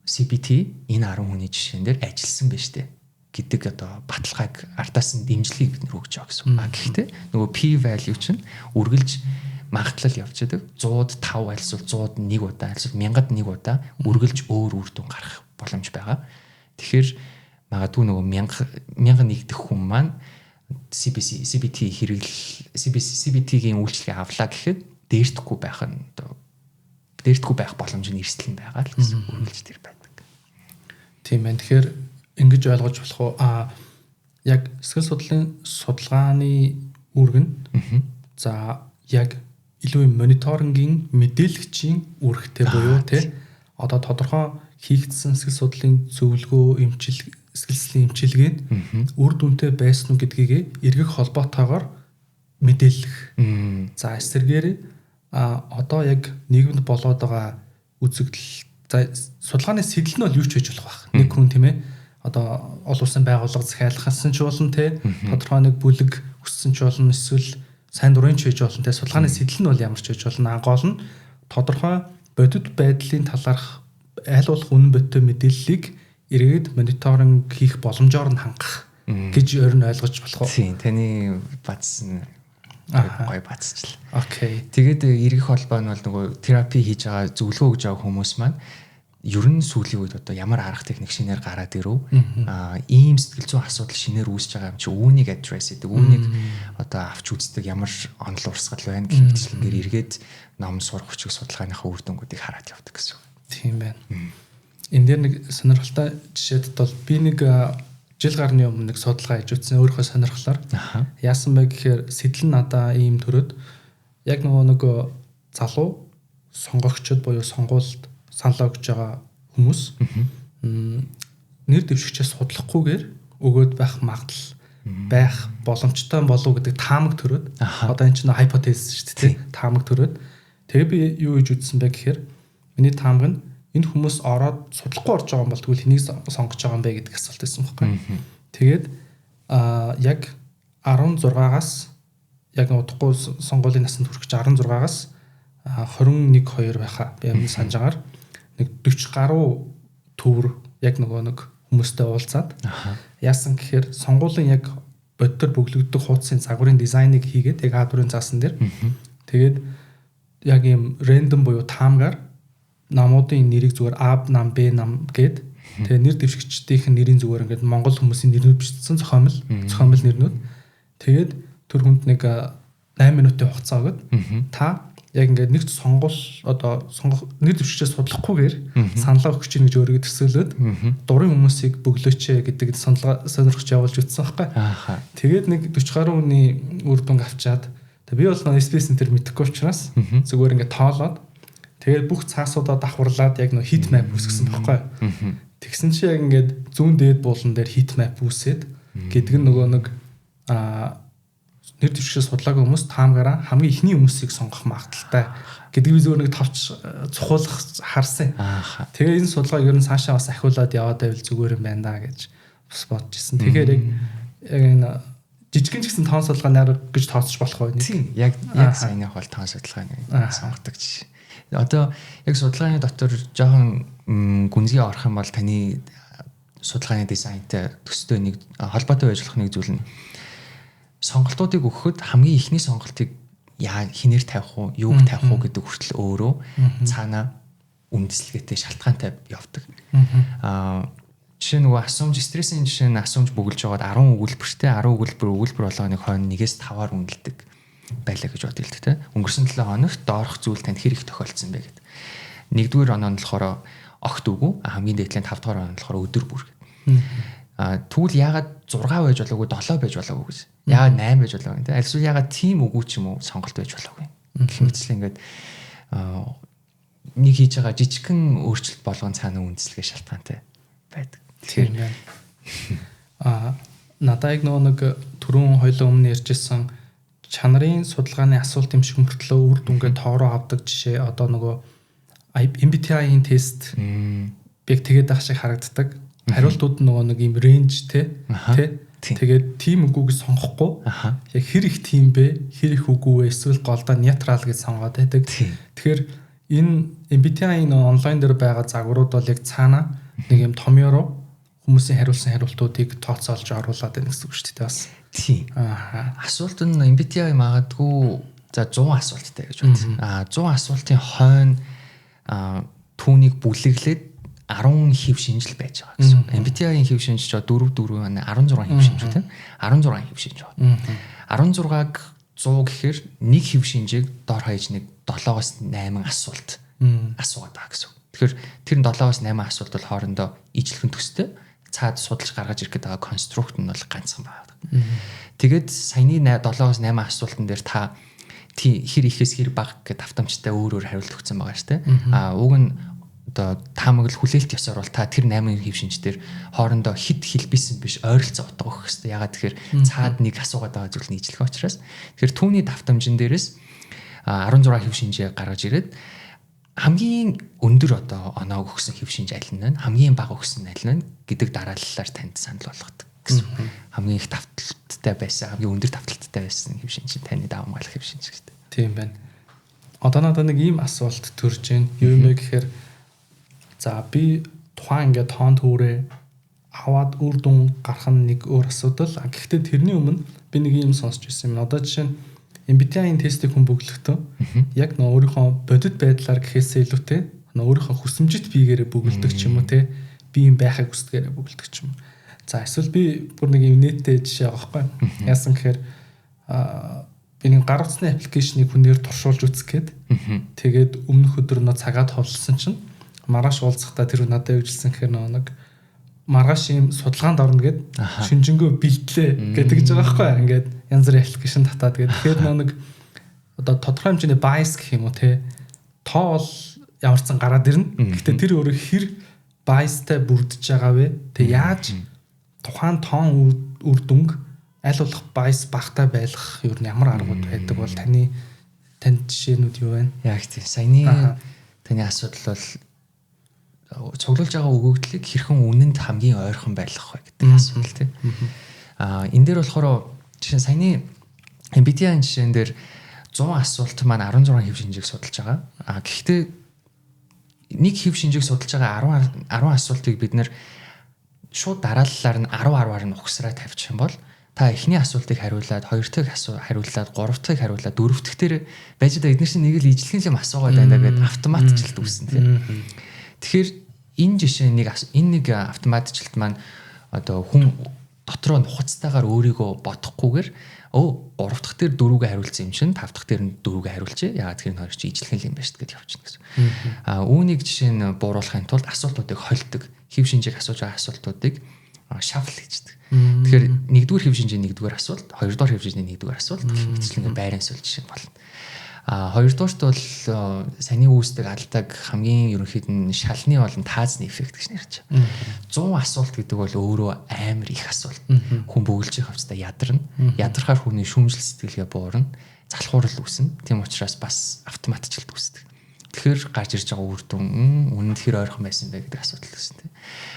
CBT энэ 10 хүний жишээн дээр ажилласан байна штэ гэдэг одоо баталгааг артаас нь дэмжлэгийг бид нар өгч байгаа гэсэн. Гэхдээ нөгөө P value чинь үргэлж магадлал явж байдаг. 105 альсвал 101 удаа, альсвал 1000-д 1 удаа үргэлж өөр үр дүн гарах боломж байгаа. Тэгэхээр магадгүй нөгөө 1001 дэх хүн маань CBT-гийн үйлчлэгээ авлаа гэхэд дээрдэхгүй байх боломж нь эрсдэл нь байгаа л гэсэн үргэлж тэр байдаг. Тийм байна. Тэгэхээр ингэж ойлгож болох уу? Яг сэтгэл судлалын судалгааны үүрэг нь за яг илүү мониторингийн мэдээлэгчийн үүрэгтэй буюу тий одоо тодорхой хийгдсэн сэтгэл судлалын зөвлөгөө сэтгэл судлалын эмчилгээ үр дүнтэй байсан уу гэдгийг эргэх холбоотойгоор мэдээлэх. За эсвэргээр одоо яг нийгэмд болоод байгаа үзэгдэл судалгааны сэтэл нь бол юу ч хийж болох байх. Нэг хүн тийм ээ одоо олон улсын байгууллага захиалгасан ч болно те тодорхой нэг бүлэг өссөн ч болно эсвэл сайн дурын ч хийж болно те судалгааны сэтэл нь бол ямар ч хийж болно. Гол нь тодорхой бодит байдлын талаарх аль болох үнэн бодиттой мэдээллийг эргээд мониторинг хийх боломжоор нь хангах гэж өөрөөр ойлгож болох уу? Тийм, таны бацсан гой бацчихлаа. Окей. Тэгээд эргэх холбоо нь бол нөгөө терапи хийж байгаа зөвлөгөө өгж байгаа хүмүүс маань ер нь сүүлийн үед одоо ямар арга техник шинээр гараад ирв. Ийм сэтгэл зүйн асуудал шинээр үүсэж байгаа юм чи үүнийг address хийдэг. Үүнийг одоо авч үздэг ямар онол урсгал байна гэх мэтчлэнгээр эргээд ном сурах хүчиг судалгааныхаа үр дүнгуудыг хараад явдаг гэсэн. Тийм байна. Энд дээр нэг сонирхолтой жишээд бол би нэг жил гарны өмнө нэг судалгаа хийж үзсэн өөрийнхөө сонирхлоор. Яасан бэ гэхээр сэтэл нь надаа ийм төрөд яг нөгөө залуу сонгогчд буюу сонгуульд саналаа өгж байгаа хүмүүс нэр дэвшигчээс судлахгүйгээр өгөөд байх магадлал байх боломжтой болов гэдэг таамаг төрөөд одоо энэ чинь hypothesis шүү дээ таамаг төрөөд тэгээ би юу гэж үзсэн бэ гэхээр миний таамаг нь энэ хүмүүс ороод судлахгүй орж байгаа юм бол тэгвэл хэнийг сонгож байгаа юм бэ гэдэг асуулт байсан байхгүй. Тэгээд яг 16-аас яг удахгүй сонгуулийн насанд хүрэх 16-аас 21-2 байхаа би юм санаж агаар нэг 40 гаруй төвөр яг нэг хүмүүстэй уулзаад яасан гэхээр сонгуулийн яг бодитор бөглөгддөг хуудсын загварын дизайныг хийгээд яг А4-ын заасан дээр тэгээд яг ийм рандом буюу таамгаар намуудын нэрийг зүгээр А нам Б нам гээд тэгээ нэр дэвшигчдийн нэрийн зүгээр ингээд монгол хүмүүсийн нэрнүүд бичсэн зохиомл нэрнүүд тэгээд тэр хүнд нэг 8 минутын хугацаа өгöd та яг ингээд нэгт сонгуул одоо нэр дэвшигчээс судлахгүйгээр саналаа өгч чинь гэж өөрийгөө төсөөлөөд дурын хүмүүсийг бөглөөч гэдэг сонирхож явуулж үтсэн байхгүй. Тэгээд нэг 40 гаруй хүний үр дүнг авчаад би бол SPS центр мэдэхгүй учраас зүгээр ингээд тоолоод тэгээд бүх цаасуудаа давхарлаад яг нэг хит map үүсгэсэн байхгүй. Тэгсэн чи яг ингээд зүүн дээд буулан дээр хит map үүсээд гэдэг нь нөгөө нэг нэр дэвшигчээс судлаагүй хүмүүс таамгаараа хамгийн ихний хүмүүсийг сонгох магадaltaй гэдэг би зөвөр нэг товч цухуулах харсан. Тэгээ энэ судалгаа ер нь цаашаа бас ахиулаад яваад байвал зүгээр юм байна да гэж бас бодож ирсэн. Тэгэхээр яг энэ жижигэн ч гэсэн тоон судалгаанаар гэж тооцож болох байх. Тийм. Яг саяных бол тоон судалгааны сонгодог жишээ. Одоо яг судалгааны дотор жоохон гүнзгий орох юм бол таны судалгааны дизайнтай төстэй нэг холбоотой байж болох нэг зүйл нь сонголтуудыг өгөхөд хамгийн ихний сонголтыг хинээр тавих уу, юуг тавих уу гэдэг хүртэл өөрөө цаана үндэслэгээтэй шалтгаантай явдаг. Жишээ нөгөө асуумж стрессийн жишээ нь асуумж бүгэлж байгаад 10 өгүүлбэртэй 10 өгүүлбэр болгоныг хойно 1-5 үнэлдэг байлаа гэж бодъё л тэ. Өнгөрсөн 7 хоногт доорх зүйл танд хэрэг тохиолдсон бэ гэдэг. 1-р оноо нь болохоор огт үгүй, хамгийн дээдлийн 5-р оноо нь болохоор өдөр бүр. Тэгвэл яагаад 6 байж болоогүй 7 байж болоогүй гэж. Яагаад 8 байж болоогүй тэ. Альсвал яагаад тийм үгүй ч юм уу сонголт байж болоогүй. Гэх мэтчлэн ингээд нэг хийж байгаа жижигхэн өөрчлөлт болгон цаана үндэслэгээ шалтгаантай байдаг. Тийм байна. Надад яг нэг түрүүн хоёлоо өмнө ярьжсэн чанарын судалгааны асуулт юм шиг мөртлөө үр дүнгээ тоороо авдаг жишээ одоо нөгөө MBTI-ийн тест яг тэгээд байх шиг харагддаг. Хариултууд нөгөө нэг юм рейнж тэ тэгээд тим үгүйг сонгохгүй яг хэр их тим бэ хэр их үгүй вэ эсвэл голдоо нейтрал гэж сонгоод байдаг. Тэгэхээр энэ MBTI-ийн онлайн дээр байгаа загварууд бол яг цаана нэг юм томьёороо хүмүүсийн хариулсан хариултуудыг тооцоолж оруулаад байна гэсэн үг шүү дээ бас. Тийм. Асуулт нь MBTI магадгүй За 100 асуулттай гэж бод. 100 асуултын хойно түүнийг бүлэглээд 10 хэв шинжил байж байгаа гэсэн. MBTI-ийн хэв шинж ч 4 16 хэв шинж тийм 16 хэв шинж байна. 16-г 100 гэхээр нэг хэв шинжийг доор хаяж нэг 7-8 асуулт асуугаад байгаа гэсэн. Тэгэхээр тэр 7-8 асуулт бол хоорондоо ижлэхэн төстэй цаад судалж гаргаж ирэх гэдэг конструкт нь бол ганцхан байна. Тэгээд саяны 7-8 асуултан дээр та хэр ихээс хэр бага гэдэг автоматтай өөр хариулт өгсөн байгаа шүү дээ. Уг нь одоо таамаглал хүлээлт ёсоор бол та тэр 8 хэв шинжээр хоорондоо хит хэлбисэн биш ойролцоо утга өгөх хэрэгтэй. Ягаад тэгэхээр цаад нэг асуугаад байгаа зүйл нь ижлэх учраас. Тэгэхээр түүний давтамжин дээрээс 16 хэв шинжээ гаргаж ирээд хамгийн өндөр одоо оноог өгсөн хэв шинж аль нь вэ? Хамгийн бага өгсөн аль нь вэ гэдэг дарааллаар танд санал болгодог гэсэн. Хамгийн их давталттай байсан, хамгийн өндөр давталттай байсан хэв шинж таны давамгаалах хэв шинж гэдэг. Тийм байна. Одоо надад нэг ийм асуулт төрж байна. Юу юм бэ гэхээр за би тухайн ингээд тоон төөрөө аваад үр дүн гарах нь нэг өөр асуудал. Гэхдээ тэрний өмнө би нэг юм сонсч ирсэн юм. Одоо жишээ нь MBTI-ийн тестийг хүн бүглэхдээ яг нөө өөрийнхөө бодит байдлаар гэхээсээ илүүтэй нөө өөрийнхөө хүсэмжит биегээрээ бүгэлдэг ч юм уу те би юм байхыг хүсдгээрээ бүгэлдэг ч юм. За эсвэл би бүр нэг юм нэттэй жишээ байгаа байхгүй. Яасан гэхээр би нэг гар утасны аппликейшнийг хүнээр туршуулж үзэх гээд тэгээд өмнөх өдөр нөө цагаад хувлсан чинь маргааш уулзахдаа тэр надад явуулсан гэхээр нэг маргааш ийм судалгаанд орно гэд шинжэнгөө бэлтлээ гэдэг гэж байгаа байхгүй. Ингээд янз бүрийн аппликейшн татаад тэгээд тэгэхээр нэг одоо тодорхой хэмжээний bias гэх юм уу те тоо бол ямарсан гараад ирнэ. Гэхдээ тэр өөрөө хэр biasтай бүрдэж байгаа вэ? Тэг яаж тухайн тоон үр дүнг аль болох bias багтай байлгах юу н ямар аргууд байдаг бол танд жишээнүүд юу байна? Яг тийм. Саяны таны асуудал бол цуглуулж байгаа өгөгдлийг хэрхэн үнэнд хамгийн ойрхон байлгах вэ гэдэг асуудал тийм. Энэ дээр болохоор жишээ саяны MBTI-ийн жишээн дээр 100 асуулт маань 16 хэв шинжийг судалж байгаа. Гэхдээ нэг хэв шинжийг судалж байгаа 10 асуултыг бид нэр шууд дарааллаар нь 10-10-аар нь ухсраа тавьчих юм бол та эхний асуултыг хариулаад, хоёр дахь хариулаад, гурав дахь хариулаад, дөрөв дахь дээр байж байгаа эднэрс нэг л ижлэхэн юм асуугаад байна гэдэг автоматжилт үүснэ тийм. Тэгэхээр энэ жишээ энэ нэг автоматжилт маань одоо хүн дотроо нухацтайгаар өөрийгөө бодохгүйгээр 3 дахь дээр 4-г хариулсан юм чинь 5 дахь дээр нь 4-г хариулжээ. Яагаад тэр нь хоёр чи ижлэхэн юм байна шүү дээ явчихна гэсэн. Үүнийг жишээ нь бууруулахын тулд асуултуудыг хольдог. Хэв шинжийг асууж байгаа асуултуудыг шафл хийдэг. Тэгэхээр 1-р хэв шинжийн 1-р асуулт, 2-р хэв шинжийн 1-р асуулт гэх мэтчлэн байран асуулт жишээ болно. 2-дуурт бол саяны үүсдэг алдаг хамгийн ерөнхийд нь шалны болон таазны эффект гэж нэрч байгаа. 100 асуулт гэдэг бол өөрөө амар их асуулт. Хүн бөглөж явах хэвчээ ядарна. Ядархаар хүний шүүмжил сэтгэлгээ буурна. Залхуурал үүснэ. Тийм учраас бас автоматжилт үүсдэг. Тэгэхээр гарч ирж байгаа үр дүн үнэнд хэр ойрхон байсан бэ гэдэг асуудал үүснэ.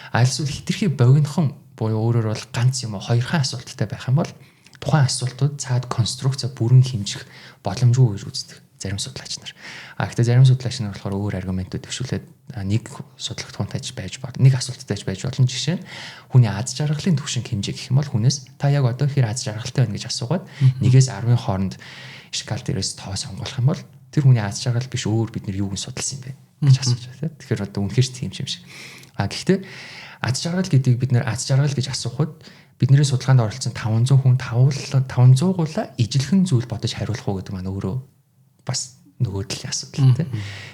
Альсвал хитрхи богинохон буюу өөрөөр бол ганц юм уу хоёрхан асуулттай байх юм бол тухайн асуултууд цаад конструкцаа бүрэн хэмжих боломжгүй гэж үздэг зарим судлаач нар. Гэхдээ зарим судлаач нар болохоор өөр аргументууд төвшүүлээд нэг судалгатгуунтай байж болно. Нэг асуулттай байж болно. Жишээ нь хүний аз жаргалын түвшинг хэмжээ гэх юм бол хүнээс та яг одоо хэр аз жаргалтай байна гэж асуугаад 1-ээс 10-ын хооронд шкал дээрээс тоо сонгох юм бол тэр хүний аз жаргал биш өөр бид нар юуг нь судалсан юм бэ гэж асууж байна. Тэгэхээр одоо үнэхээр тийм юм шиг. Гэхдээ аз жаргал гэдгийг бид нар аз жаргал гэж асуухад бидний судалгаанд оролцсон 500 хүн 500-гуулаа ижлэхэн зүйл бодож хариулах уу гэдэг маань өөрөө бас нөгөөдлийн асуудал тийм.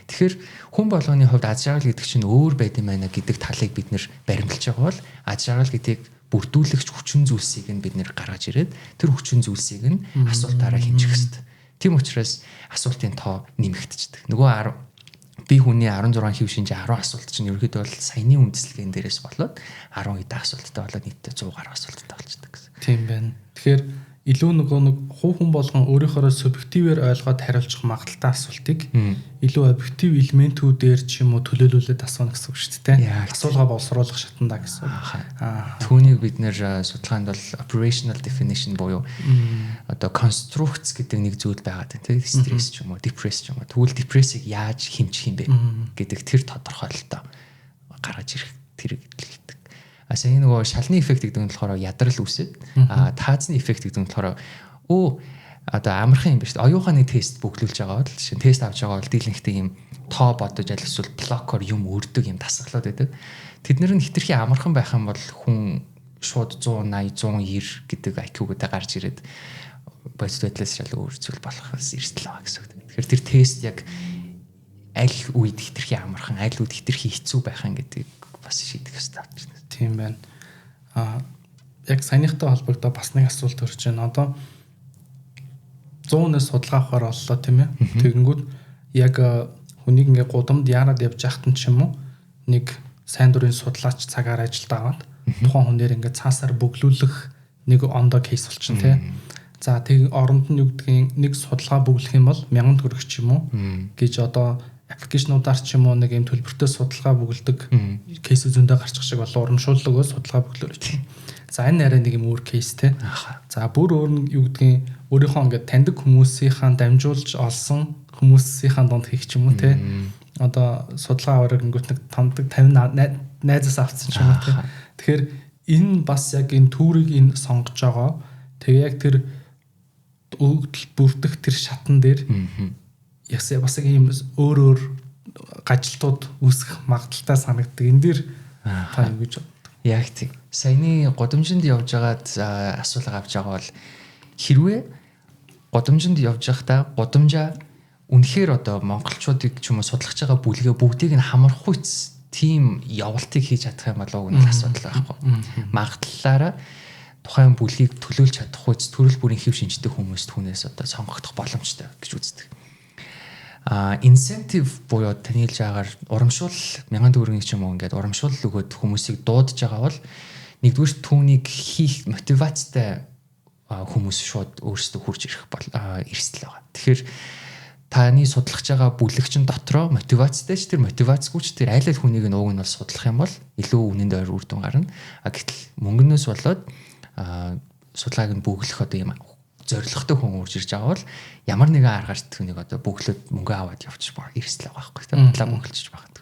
Тэгэхээр хүн болгоны хувьд аз жаргал гэдэг чинь өөр байд юм байна гэдэг талыг бид нэр баримталж байгаа бол аз жаргал гэдгийг бүрдүүлэгч хүчин зүйлсийг нь бид нэр гаргаж ирээд тэр хүчин зүйлсийг нь асуултаараа хэмжих хэрэгтэй. Тийм учраас асуултын тоо нэмэгдчихдэг. Нөгөө би хүний 16 хэв шинж 10 асуулт чинь ерөөдөө бол саяны үндэслэгийн дээрээс болоод 10 хэдэн асуулттай болоод нийтдээ 100 гаруй асуулттай болчихдог гэсэн. Тийм байна. Тэгэхээр илүү нөгөө нэг хүн болгон өөрийнхөө субъективээр ойлгоод хариулчих магадaltaй асуултыг илүү объектив элементүүдээр ч юм уу төлөөлүүлээд асууна гэсэн үг шүү дээ. Асуулгаа боловсруулах шатндаа гэсэн. Түүнийг бид нэр судалгаанд бол operational definition буюу одоо constructs гэдэг нэг зүйл байгаа тийм стресс ч юм уу, депресс ч юм уу. Тэгвэл депрессийг яаж хэмжих юм бэ гэдэг тэр тодорхойлолтоо гаргаж ирэх тэр гэдэг. Сая нөгөө шалны эффект гэдэг нь болохоор ядрал үүсээд таазны эффект гэдэг нь болохоор одоо амархан юм биш. Оюухан нэг тест бүглүүлж байгаа бол жишээ нь тест авч байгаа бол дийлэнхтэй юм тоо бодож аль эсвэл блокор юм өрдөг юм дасгалууд байдаг. Тэднэр нь хитрхи амархан байх юм бол хүн шууд 180 190 гэдэг IQ-гуудаа гарч ирээд бодит байдлаас шал өөр зүйл болохоос эрсдэл байгаа гэсэн үг. Тэгэхээр тэр тест яг аль үед хитрхи амархан, аль үед хитрхи хэцүү байх юм гэдэг бас шийдэх хэрэгтэй байна. Тийм байна. Яг саяныхтай холбогдоо бас нэг асуулт төрж байна. Одоо 100-аас судалгаа авахаар боллоо тийм ээ. Тэгэнгүүт яг хүнийг ингээ гудамд яарад явж яхад ч юм уу нэг сайн дурын судлаач цагаар ажилд аваад тухайн хүнээр ингээ цаасаар бөглүүлэх нэг ондоо кейс болчихно тий. За тэг оронд нь юу гэдгийг нэг судалгаа бөглөх юм бол 1000 төгрөг ч юм уу гэж одоо аппликейшнуудаар ч юм уу нэг юм төлбөртэй судалгаа бөглөдөг кейс зөндөө гарчих шиг бол урамшууллагөө судалгаа бөглөөр чинь. За энэ арай нэг юм өөр кейс те. За бүр өөр нь юу гэдгийг өөрийнхөө ингээд таньдаг хүмүүсийнхаа дамжуулж олсон хүмүүсийнхаа донд хийх ч юм уу те. Одоо судалгаа аваад ингээд нэг таньдаг 50 найзаас авцсан ч юм уу те. Тэгэхээр энэ бас яг энэ түүрийг энэ сонгож байгаа. Тэгээ яг тэр өгдөл бүрдэх тэр шатан дээр ясаа бас яг юм өөр гажилтууд үүсгэх магадaltaй санагддаг. Энэ дээр та юу гэж яг тийм. Саяны годамжинд явж байгаад асуулга авч байгаа бол хэрвээ годамжинд явж байхдаа годамжаа үнэхээр одоо монголчуудыг ч юм уу судлах байгаа бүлгээ бүгдийг нь хамархуйц тийм явалтыг хийж чадах юм болов уу гэх асуудал байхгүй. Магадлалаараа тухайн бүлгийг төлөөлж чадах хүч төрөл бүрийн хэв шинжтэй хүмүүс түүнээс одоо сонгогдох боломжтой гэж үздэг. Incentive буюу таны хэлж байгаагаар урамшуул 1000 төгрөгийн ч юм уу ингээд урамшуул өгөөд хүмүүсийг дуудаж байгаа бол нэгдүгээр түүнийг хийх мотивацтай хүмүүс шууд өөрсдөө хурж ирэх эрсдэл байгаа. Тэгэхээр таны судлах байгаа бүлэгчин дотроо мотивацтай ч тэр мотивацгүй ч тэр аль аль хүнийг нь ууг нь бол судлах юм бол илүү үнэнд ойр үр дүн гарна. Гэтэл мөнгнөөс болоод судалгааг нь бүглэх одоо юм зоригтой хүн урж ирж байгаа бол ямар нэгэн аргаар түүнийг одоо бүглөөд мөнгө аваад явчих баг эрсдэл байгаа байхгүй тийм бодлоо мөнгөлчих багт.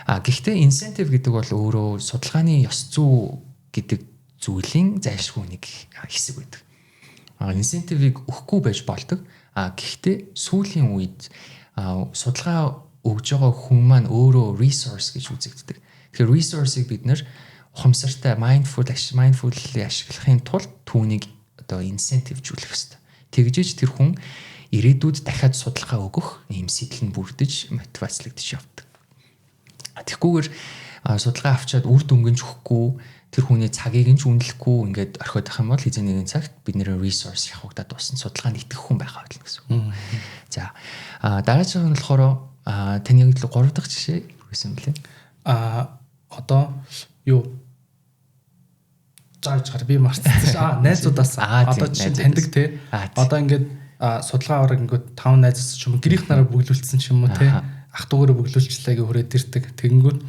Гэхдээ incentive гэдэг бол өөрөө судалгааны ёс зүй гэдэг зүйлийн зайлшгүй нэг хэсэг байдаг. Incentive-ийг өгөхгүй байж болдог. Гэхдээ сүүлийн үед судалгаа өгж байгаа хүн маань өөрөө resource гэж үзэгддэг. Тэгэхээр resource-ыг бид нэр ухамсартай mindfully ашиглахын тулд түүнийг одоо инсентивжүүлэх хэрэгтэй. Тэгжиж тэр хүн ирээдүйд дахиад судалгаа өгөх ийм сэтэл нь бүрдэж мотивацлагдаж явдаг. Тэгэхгүйгээр судалгаа авчаад үр дүнгэнж өгөхгүй тэр хүний цагийг нь ч үнэлэхгүй ингээд орхиод ах юм бол хэзээ нэгэн цагт бид нэр resource явагдаад дуусна судалгаанд итгэх хүн байхаа болно гэсэн үг. За дараагийн нь болохоор таны яг л 3 дахь жишээ юусэн бэлээ? Одоо юу зааж гар би марцсан. Найзуудаас одоо чинь таньдаг те. Одоо ингээд судалгаа аваад ингээд 5 найзаас ч юм уу гэрийнх нараа бүглүүлсэн ч юм уу те. Ах トゥ угаараа бүглүүлчихлээ гэ хүрээд ирдэг. Тэгэнгүүт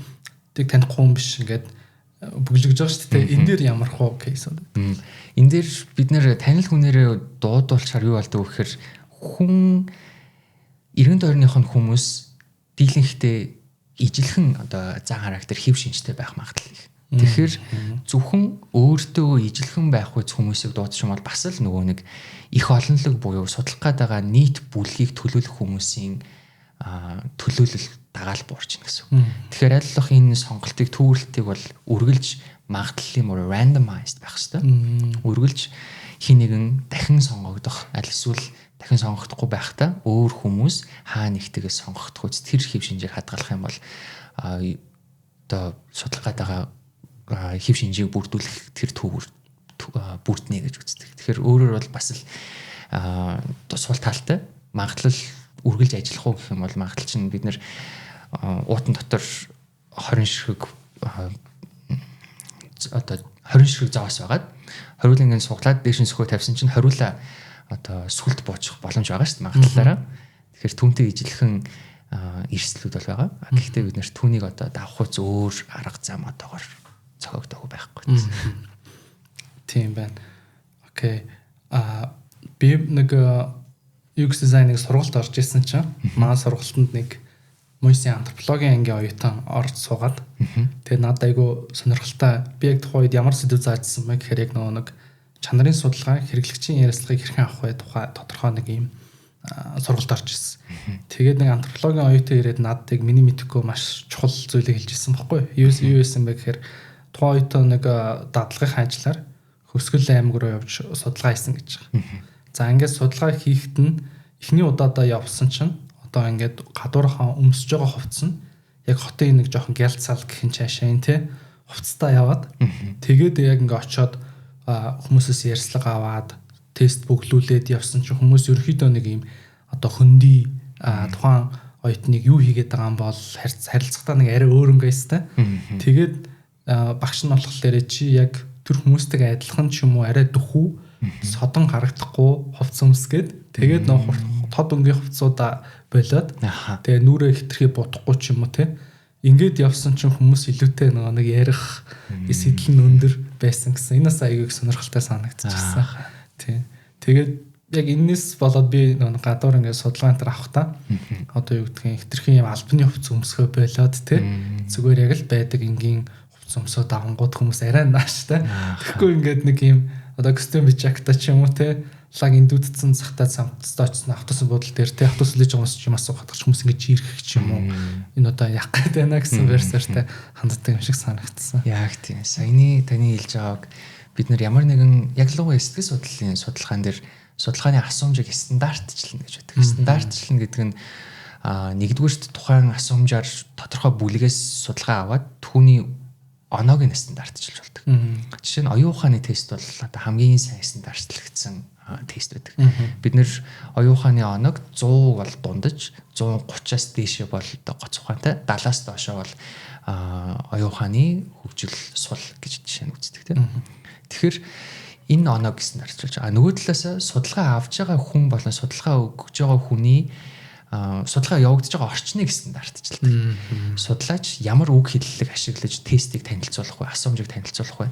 тийг таних хүн биш ингээд бүглэж байгаа шүү дээ. Энэ дээр ямар хоо кейс вэ? Энэ дээр бид нэр танил хүнээрээ дуудуулчаар юу болдог вэ гэхээр хүн 92-ных нь хүмүүс дийлэнхтэй ижилхэн одоо зан характер хэв шинжтэй байх магадлал их. Тэгэхээр зөвхөн өөртөө ижилхэн байх үз хүмүүсийг дуудаж юм бол бас л нөгөө нэг их олонлог буюу судлах гээд байгаа нийт бүлгийг төлөөлөх хүмүүсийн төлөөлөл дагаал буурч гэнэ гэсэн. Тэгэхээр аль болох энэ сонголтыг төвөрлөлтийг бол үргэлж магадлалын мөр randomized байх хэрэгтэй. Үргэлж хин нэгэн дахин сонгогдох аль эсвэл дахин сонгогдохгүй байхдаа өөр хүмүүс хаа нэгтэйгээ сонгогдох үз тэр хэв шинжийг хадгалах юм бол одоо судлах гээд байгаа хэв шинжийг бүрдүүлэх тэр төвөр бүрднэ гэж үздэг. Тэгэхээр өөрөөр бол бас л сул талтай магадлал үргэлж ажиллах уу гэх юм бол магадлал чинь бид нэр уутан дотор 20 ширхэг одоо 20 ширхэг зоос байгаад хориулангийн суглаад дээш нь сөхөө тавьсан чинь хориула одоо сүлд буучих боломж байгаа шүү дээ магадлалаараа. Тэгэхээр түүнтэй ижилхэн эрсдлүүд бол байгаа. Гэхдээ бид нэр түүнийг одоо давах үз өөр арга зам одоогоор цогцогдох байхгүй. Тийм байна. Окей. Би нэг UX дизайныг сургалт орж исэн чинь манай сургалтанд нэг Мойсийн антропологийн ангийн оюутан орж суугаад тэгээ надад айгу сонирхолтой би яг тухайн үед ямар сэдв заажсан бэ гэхээр яг нэг чанарын судалгаа хэрэглэгчийн ярилцлагыг хэрхэн авах вэ тухай тодорхой нэг юм сургалт орж ирсэн. Тэгээд нэг антропологийн оюутан ирээд надад миний мэдэхгүй маш чухал зүйлийг хэлж ирсэн баггүй. Юу байсан бэ гэхээр тухайн оюутан нэг дадлагын ажиллаар Хөсгөл аймаг руу явж судалгаа хийсэн гэж байгаа. За ингээд судалгаа хийхэд нь эхний удаадаа явсан чинь одоо ингээд гадуурхаа өмсөж байгаа хувцс нь яг хотын нэг жоохон гялцал гэх юм цаашаа тий хувцастаа яваад тэгээд яг ингээд очиод хүмүүсээс ярьслага аваад тест бүглүүлээд явсан чинь хүмүүс ерөөхдөө нэг юм одоо хөндөй тухайн оюутныг юу хийгээд байгаа юм бол харилцагтаа нэг арай өөр өнгөйстэй. Тэгээд багш нь болохоор чи яг тэр хүмүүстэйгээ адилхан ч юм уу арай дөхүү содон харагдахгүй хувцс өмсгээд тэгээд нөх тод өнгийн хувцсуудаа болоод тэгээ нүрээ хитрхи бодохгүй ч юм уу те ингээд явсан чинь хүмүүс илүүтэй нэг ярих сэтэл нь өндөр байсан гэсэн энэс аягийг сонирхолтой санагдчихсан. Тий. Тэгээд яг энэс болоод би гадуур ингээд судалгаа энэ авах та одоо юу гэдгийг хитрхи юм албаны хувцс өмсгөө болоод те зүгээр яг л байдаг энгийн өмсөө давангууд хүмүүс арай нааштай. Тэгэхгүй ингээд нэг юм одоо костюм бичакта ч юм уу те лаг индүүдсэн захтаа самтстай очсон автобусын буудлын дээр те автобус лэж байгаа юм асуух хатгач хүмүүс ингээд жирэх ч юм уу энэ одоо яг гээд байна гэсэн версэртэй ханддаг юм шиг санагдсан. Яг тийм. Саяны таны хэлж байгааг бид нар ямар нэгэн яг л сэтгэл судлалын судалгаан дээр судалгааны асуумжийг стандартчлна гэж байдаг. Стандартчлна гэдэг нь нэгдүгээрт тухайн асуумжаар тодорхой бүлгээс судалгаа аваад түүний оноог нь стандартчилж болдог. Жишээ нь оюун ухааны тест бол одоо хамгийн сайн стандартлагдсан тест байдаг. Бид нэр оюун ухааны оног 100 бол дундаж 130-аас дээшээ бол одоо гоц ухаантай 70-аас доошоо бол оюун ухааны хөгжил сул гэж жишээ нь үздэг тийм. Тэгэхээр энэ оноог стандартчилж байгаа. Нөгөө талаас судалгаа авж байгаа хүн болон судалгаа өгж байгаа хүний судалгаа явагдаж байгаа орчныг стандартчилдаг. Судлаач ямар үг хэллэг ашиглаж тестийг танилцуулах вэ? Асуумжийг танилцуулах вэ?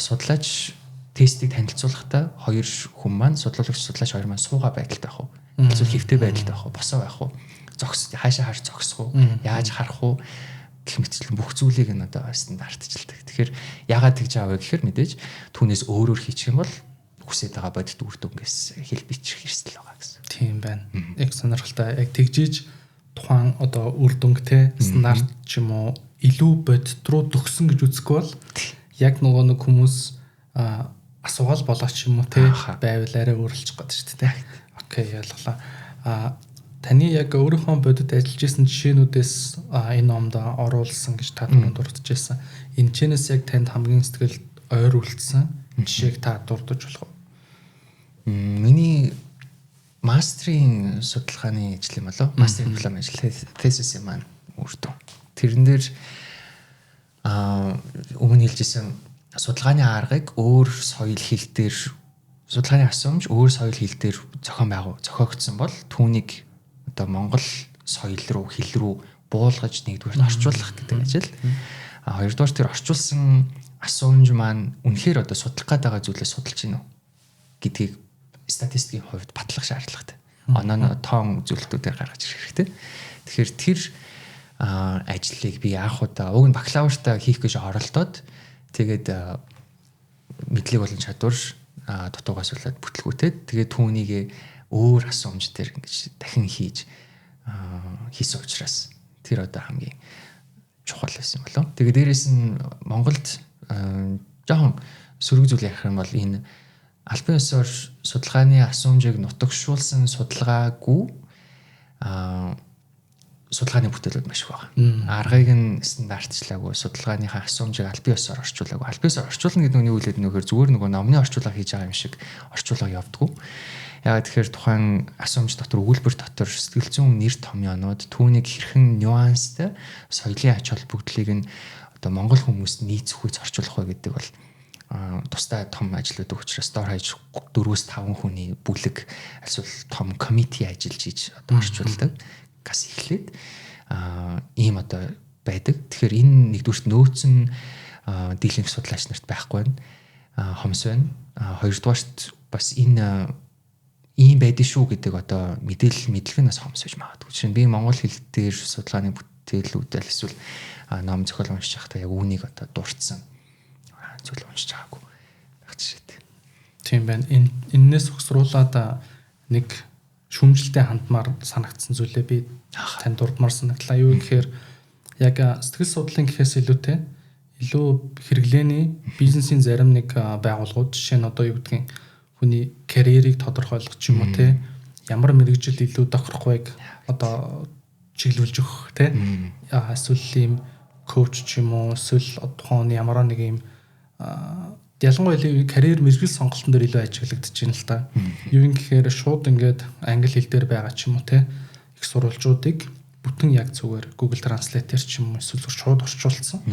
Судлаач тестийг танилцуулахдаа хоёр хүн маань судлаач хоёр маань суугаа байдалтай байх уу? Эсвэл хэвтэй байдалтай байх уу? Босоо байх уу? Хаашаа харж зогсох уу? Яаж харах уу? Гэх мэтчлэн бүх зүйлийг нь одоо стандартчилдаг. Тэгэхээр яагаад тэгж аавэ гэхээр мэдээж түүнээс өөрөөр хийчих юм бол хүсэж байгаа бодит үр дүнгээс хэл бичих эрсдэл байгаа гэсэн. Тийм байна. Яг сонирхолтой. Яг тэгжиж тухайн одоо үр дүнг те стандарт ч юм уу илүү бодит руу төгсөн гэж үзэхгүй бол яг нөгөө нэг хүмүүс асуугаал болоо ч юм уу те байвал арай өөрлөж гад шүү дээ. Окей, ялгалаа. Таны яг өөрийнхөө бодит ажиллаж исэн жишээнүүдээс энэ номд оруулсан гэж та түрүүнд дурдж байсан. Энэ чэнэс яг танд хамгийн сэтгэл ойр үлдсэн жишээг та дурдж болох уу? Миний мастрын судалгааны ажил юм болоо. Мастрын диплом ажил thesis юм маань үрдөө. Тэрэн дээр өмнө хэлжсэн судалгааны аргыг өөр соёл хэл дээр судалгааны асуумж өөр соёл хэл дээр зохиогдсон бол түүнийг одоо Монгол соёл руу хэл рүү буулгаж нэгдүгээр орчуулах гэдэг ажил. Хоёрдугаар тэр орчуулсан асуумж маань үнэхээр одоо судлах гээд байгаа зүйлээ судалж гинөө гэдгийг статистикийн хувьд батлах шаардлагатай. Оноо тоон үзүүлэлтүүдээр гаргаж ирэх хэрэгтэй. Тэгэхээр тэр ажлыг би анх удаа уг нь бакалавртаа хийх гэж оролдоод тэгээд мэдлэг болон чадвар дутуугаас болоод бүтлгүүтээд тэгээд түүнийг өөр асуумж дээр ингэж дахин хийсэн учраас тэр одоо хамгийн чухал байсан болов. Тэгээд дээрэс нь Монголд жоохон сөрөг зүйл ярих юм бол энэ албан ёсоор судалгааны асуумжийг нутагшуулсан судалгаагүй судалгааны бүтээлүүд маш их байна. Аргыг нь стандартчлаагүй судалгааныхаа асуумжийг албан ёсоор орчуулаагүй. Албан ёсоор орчуулна гэдэг нь юу хэлээд нөхөр зүгээр нөгөө номны орчуулга хийж байгаа юм шиг орчуулга явдаггүй. Яагаад тэгэхээр тухайн асуумж дотор өгүүлбэр дотор сэтгэл зүйн нэр томьёонууд түүнийг хэрхэн нюанстай соёлын ач холбогдлыг нь одоо монгол хүмүүст нийцэх үз орчуулах вэ гэдэг бол тусдаа том ажлууд учраас дор хаяж 4-5 хүний бүлэг эсвэл том комити ажиллаж хийж одоо орчуулдаг гас эхлээд ийм одоо байдаг. Тэгэхээр энэ нэгдүгürt нөөцн дийлэнх судлаач нарт байхгүй байна. Хомс байна. Хоёрдугаарт бас энэ ийм байдаг шүү гэдэг одоо мэдлэг нь бас хомс байж магадгүй. Жишээ нь би монгол хэл дээр судалгааны бүтээлүүдэл эсвэл ном зохиол уншиж байхдаа яг үүнийг одоо дурдсан зүйл уншиж байгаагүй байх жишээтэй. Тийм байна. Эннээс ухсруулаад нэг шүмжэлтэй хандмаар санагдсан зүйлээ би танд дурдмаар санагдлаа. Юу гэхээр яг сэтгэл судлалын гэхээс илүүтэй илүү хэрэглээний бизнесийн зарим нэг байгууллагууд жишээ нь одоо юу гэдгийг хүний карьерийг тодорхойлох ч юм уу те ямар мэрэгжил илүү тохирохгүй одоо чиглүүлж өгөх те эсвэл ийм коуч ч юм уу эсвэл тухайн ямар нэг ийм ялангуяа карьер мэргэжил сонголтын дээр илүү ажиглагдаж байна л та. Юу юм гэхээр шууд ингээд англи хэл дээр байгаа ч юм уу те их сурвалжуудыг бүтэн яг зүгээр Google Translate-ээр ч юм уу эсвэл шууд орчуулсан.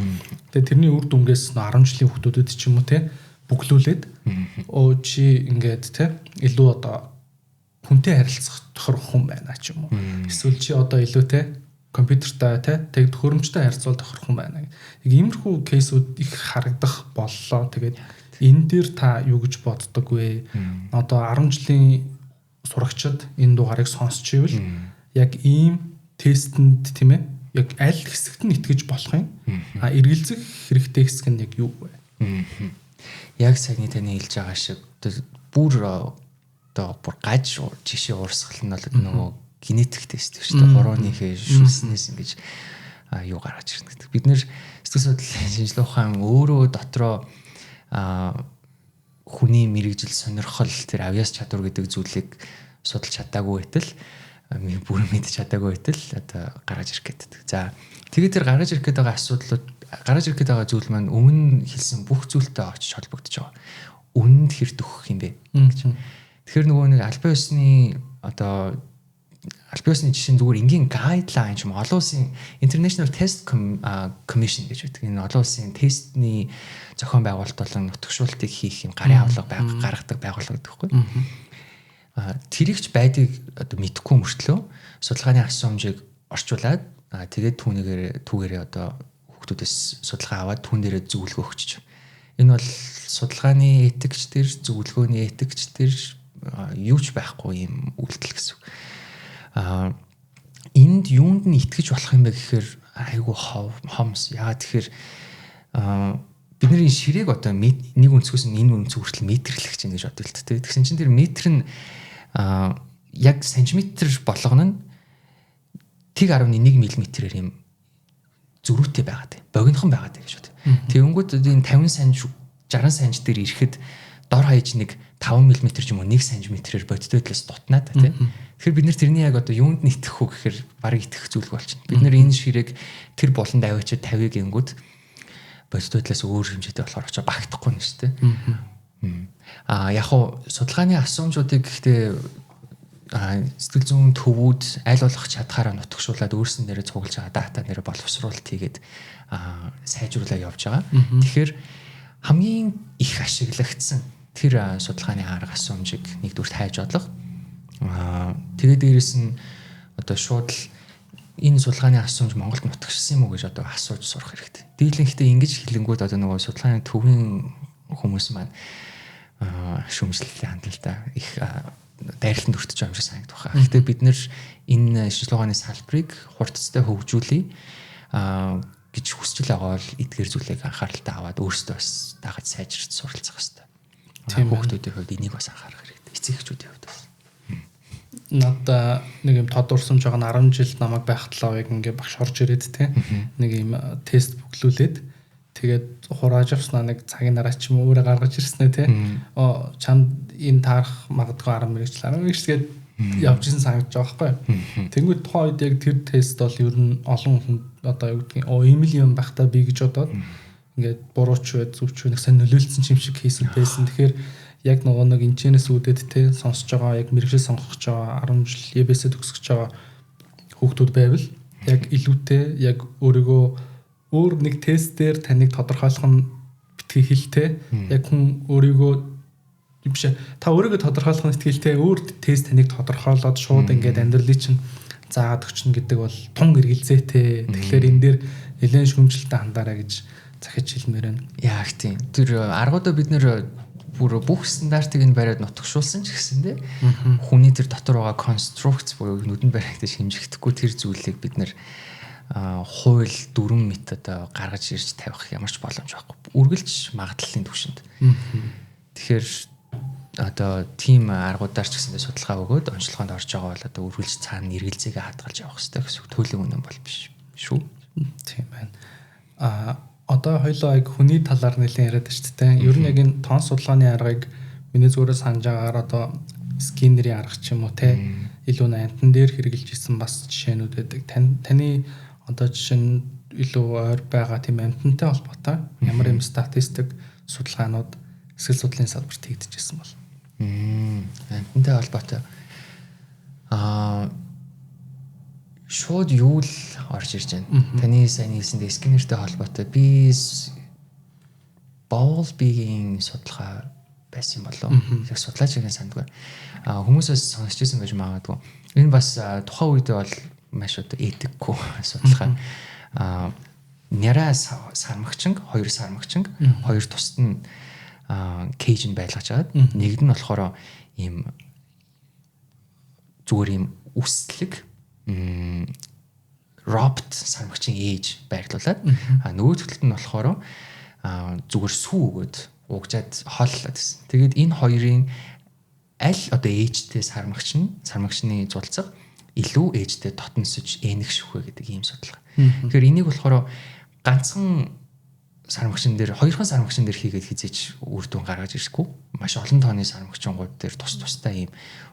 Тэгээ тэрний үр дүнгээс 10 жилийн хүүхдүүдэд ч юм уу те бүглүүлээд чи ингээд те илүү одоо хүнтэй харилцах тохирох хүн байна ч юм уу. Эсвэл чи одоо илүү те компьютертай те төхөөрөмжтэй харьцуул тохирох хүн байна. Яг иймэрхүү кейсүүд их харагдах боллоо. Тэгээд энэ дээр та юу гэж боддог вэ? Одоо 10 жилийн сурагчид энэ дугаарыг сонсч ивэл яг ийм тестэнд тийм ээ яг аль хэсэгт нь итгэж болох юм? Эргэлзэх хэрэгтэй хэсэг нь яг юу вэ? Яг саяны таны хэлж байгаа шиг бүр одоо бүр гаж жишээ уурсгал нь бол нөгөө генетик тест гэж шүү дээ. Хорооныхээ шүлснээс ингэж юу гаргаж ирнэ гэдэг. Бид нэр сэтгэл судлалын шинжилгээ ухаан өөрөө дотроо хүний мэрэгжил сонирхол тэр авьяас чадвар гэдэг зүйлийг судалж чадаагүй байтал бүр мэдж чадаагүй байтал одоо гаргаж ирэх гэдэг. За тэгээд тэр гаргаж ирэх гэдэг асуудлууд гаргаж ирэх гэдэг зүйл маань өмнө хэлсэн бүх зүйлтэй очиж холбогдож байгаа. Үнэнд хэр төгөх юм бэ гэж. Тэгэхээр нөгөө нэг албан ёсны одоо албан ёсны жишээ зүгээр энгийн гайдлайн ч юм олон улсын International Test Commission гэж байдаг. Энэ олон улсын тестний зохион байгуулалт болон нутагшуултыг хийх юм гарын авлага гаргадаг байгууллага гэдэг байхгүй. Тэрэгч байдгийг одоо мэдэхгүй мөртлөө судалгааны асуумжийг орчуулад тэгээд түүгээрээ одоо хүүхдүүдээс судалгаа аваад түүн дээрээ зөвлөгөө өгч. Энэ бол судалгааны этикч төр зөвлөгөөний этикч төр юу ч байхгүй юм үйлдэл гэсэн. Энд юунд нь итгэж болох юм бэ гэхээр айгу хомс. Яагаад тэгэхээр бидний ширээг одоо нэг өнцгөөс нь энэ өнц хүртэл метрлэх гэж ингэж бодъё л тэ. Тэгсэн чинь тэр метр нь яг сантиметр болгоно нь 1.1 мм-ээр юм зөрүүтэй байгаад байна. Богинохон байгаад байна гэж бодъё. Тэгэнгүүт энэ 50 санж 60 санж дээр ирэхэд дор хаяж нэг 5 мм ч юм уу 1 см-ээр бодтой талаас дутнаад тий. Тэгэхээр бид нэр тэрний яг одоо юунд нь итгэх үү гэхээр барыг итгэх зүйл болчихно. Бид нэр энэ ширээг тэр болонд аваачаад 50-ыг ингүүд бодтой талаас өөр хэмжээтэй болохоор очоо багтахгүй нь шүү дээ. Яг хуу судалгааны асуумжуудыг гэхдээ сэтгэл зүйн төвүүд аль болох чадхаараа нутагшуулаад өөрсөн нэрээ цуглаж байгаа дата нэрээ боловсруулалт хийгээд сайжруулаад явж байгаа. Тэгэхээр хамгийн их ашиглагдсан тэр судалгааны арга асуумжийг нэгдүгээр хайж одлох. Тэгээд дээрэс нь одоо шууд энэ судалгааны асуумж Монголд нутагшсан юм уу гэж одоо асууж сурах хэрэгтэй. Дийлэнхдээ ингэж хэлэнгүүд одоо нөгөө судалгааны төвийн хүмүүс маань шүмжлэлтэй хандлтаа их дайралтанд өртөж байгаа юм шиг санагдах байна. Гэхдээ бид нэр энэ шинжилгээний салбарыг хурцтай хөгжүүлэе гэж хүсэж байгаа бол эдгээр зүйлийг анхааралтай аваад өөрсдөө бас дагаж сайжирч суралцах хэрэгтэй. Тийм хүүхдүүдийн хувьд энийг бас анхаарах хэрэгтэй. Эцэгчүүдийн хувьд бас. Надаа нэг юм тод урсамж байгаа 10 жил намайг байхтлаа яг ингээ багш орж ирээд те нэг юм тест бүглүүлээд тэгээд хурааж авснаа нэг цагийн дараа ч юм өөрөө гаргаж ирснэ те чамд энэ таарах магадгүй 10 мэрэгчлээ явж исэн санагдаж байгаа байхгүй. Тэнгүүд тухайн үед яг тэр тест бол ер нь олон хүн одоо юу гэдгийг ийм л юм байх та би гэж бодоод ингээд бурууч вэ зүвч вэ нэг сайн нөлөөлсөн юм шиг хийсэн байсан. Тэгэхээр яг нөгөө нэг энэчнээс үүдээд те сонсож байгаа яг мэрэгжил сонгох гэж байгаа 10 жил EBS төгсөж байгаа хүүхдүүд байвал яг илүүтэй яг өөрийгөө өөр нэг тестээр таныг тодорхойлох нь битгий хэлтэй яг хүн өөрийгөө биш та өөрийгөө тодорхойлох нь ихтэй өөр тест таныг тодорхойлоод шууд ингээд амьдралыг чинь заагаад өгчнө гэдэг бол тун эргэлзээтэй. Тэгэхээр энэ дээр нэлээд шүмжлэлтэй хандаарай гэж захиж хэлмээр байна. Яг тийм. Тэр аргуудаа бид нэр бүх стандартыг нь бариад нутагшуулсан ч гэсэндээ хүний тэр дотор байгаа конструкц буюу нүдэнд баригдаж хэмжигдэхгүй тэр зүйлийг бид нэр хууль дүрм метод гаргаж ирж тавих ямар ч боломж байхгүй. Үргэлж магадлалын түвшинд. Тэгэхээр одоо тим аргуудаар ч гэсэндээ судалгаа өгөөд онцлогоонд орж байгаа бол одоо үргэлж цаана эргэлзээгээ хадгалж явах хэрэгтэй гэсэн төлөв үнэн бол биш шүү. Тийм байна. Одоо хоёлоо яг хүний талаар нэлээд яриад байна шүү дээ. Ер нь яг энэ тоон судалгааны аргыг миний зүгээрээ санаж байгаагаар одоо скиннерийн арга ч юм уу те илүү амтан дээр хэрэгжилж исэн бас жишээнүүд байдаг. Таны одоо жишээ нь илүү ойр байгаа тийм амтантай холбоотой ямар юм статистик судалгаанууд эсрэг судлалын салбарт хийгдэж ирсэн бол. Амтантай холбоотой. Шууд юу л орж ирж байна. Таны сайн хэлсэндээ скиннертэй холбоотой би Bowlby-ийн судалгаа байсан болов. Яг судлаач гэж сандгүй. Хүмүүсээс сонсч ирсэн байж магадгүй. Энэ бас тухайн үед бол маш одоо этикгүй судалгаа. Няра сармагчин, хоёр сармагчин, хоёр тусад нь кейж нь байлгаж агаад нэгд нь болохоор ийм зүгээр ийм үслэг робот сармагчин ээж байрлуулад нөгөөдөлд нь болохоор зүгээр сүү өгөөд угжаад хооллоод гэсэн. Тэгээд энэ хоёрын аль одоо ээжтэй сармагчны зулцаг илүү ээжтэй дотносож энэгших вэ гэдэг ийм судалгаа. Тэгэхээр энийг болохоор ганцхан сармагчин дээр хоёрхан сармагчин дээр хийгээд хизээч үр дүн гаргаж ирсэхгүй маш олон тооны сармагчингууд дээр тустай ийм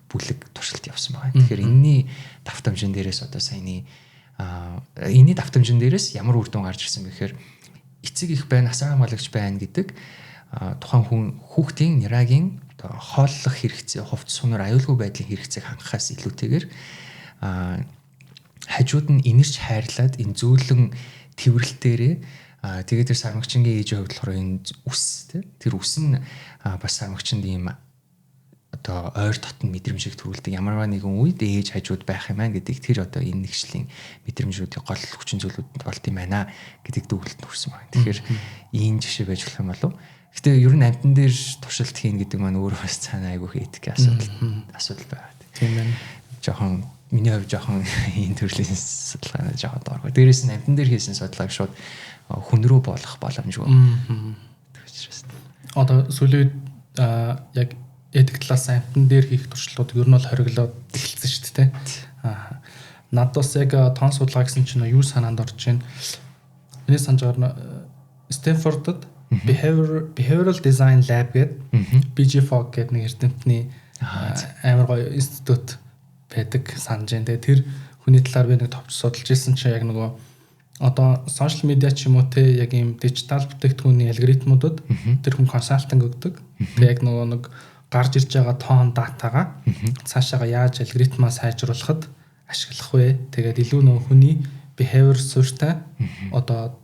бүлэг туршилт явсан байна. Тэгэхээр энэний давтамжин дээрээс одоо саяны энэний давтамжин дээрээс ямар үр дүн гарч ирсэн бэ гэхээр эцэг их байна, асаа хамгаалагч байна гэдэг тухайн хүүхдийн нирагийн одоо хооллох хэрэгцээ, хувц сунаар аюулгүй байдлын хэрэгцээг хангахаас илүүтэйгээр хажууд нь инэрч хайрлаад энэ зөөлөн тэрвэрлэлтээрээ тэгээд тэр сармагчингийн ээжийн хувьд болохоор энэ үс тэр үс нь бас сармагчинд ийм одоо ойр дотн мэдрэмжийг төрүүлдэг ямарваа нэгэн үед ээж хажууд байх юм байна гэдгийг тэр одоо энэ нэгшлийн мэдрэмжүүдийн гол хүчин зүйлүүд болт юм байна гэдгийг дүгнэлт хүрсэн байна. Тэгэхээр ийм жишээ байж болох юм болов. Гэтэ ер нь амтан дээр туршилт хийн гэдэг маань өөрөө бас цаана айгүйх этикийн асуудал байгаа. Тийм байна. Жохон миний хувьд жохон энэ төрлийн судалгааны жохон доорго. Дээрээс нь амтан дээр хийсэн судалгааг шууд хүн рүү болох боломжгүй. Тэгвчээс. Одоо сүүлийн яг эдик талаас амтан дээр хийх туршилтууд ер нь бол хориглоод эхэлсэн шүү дээ. Надад бас яг тоон судалгаа гэсэн чинь юу санаанд орж байна. Миний санаж байгаа Стэнфордод Behavioral Design Lab гэдэг BG-Fogg гэдэг нэг эрдэмтний амар гоё институт байдаг санаж байна. Тэр хүний талаар би нэг товч судалж ирсэн чинь яг нөгөө одоо сошиал медиа ч юм уу те яг ийм дижитал бүтээгдэхүүний алгоритмуудад тэр хүн консалтинг өгдөг. Тэгээ яг нөгөө нэг гарч ирж байгаа тоон датагаа цаашаага яаж алгоритмаа сайжруулахад ашиглах вэ? Тэгээд илүү нөгөө хүний behavior суурьтай одоо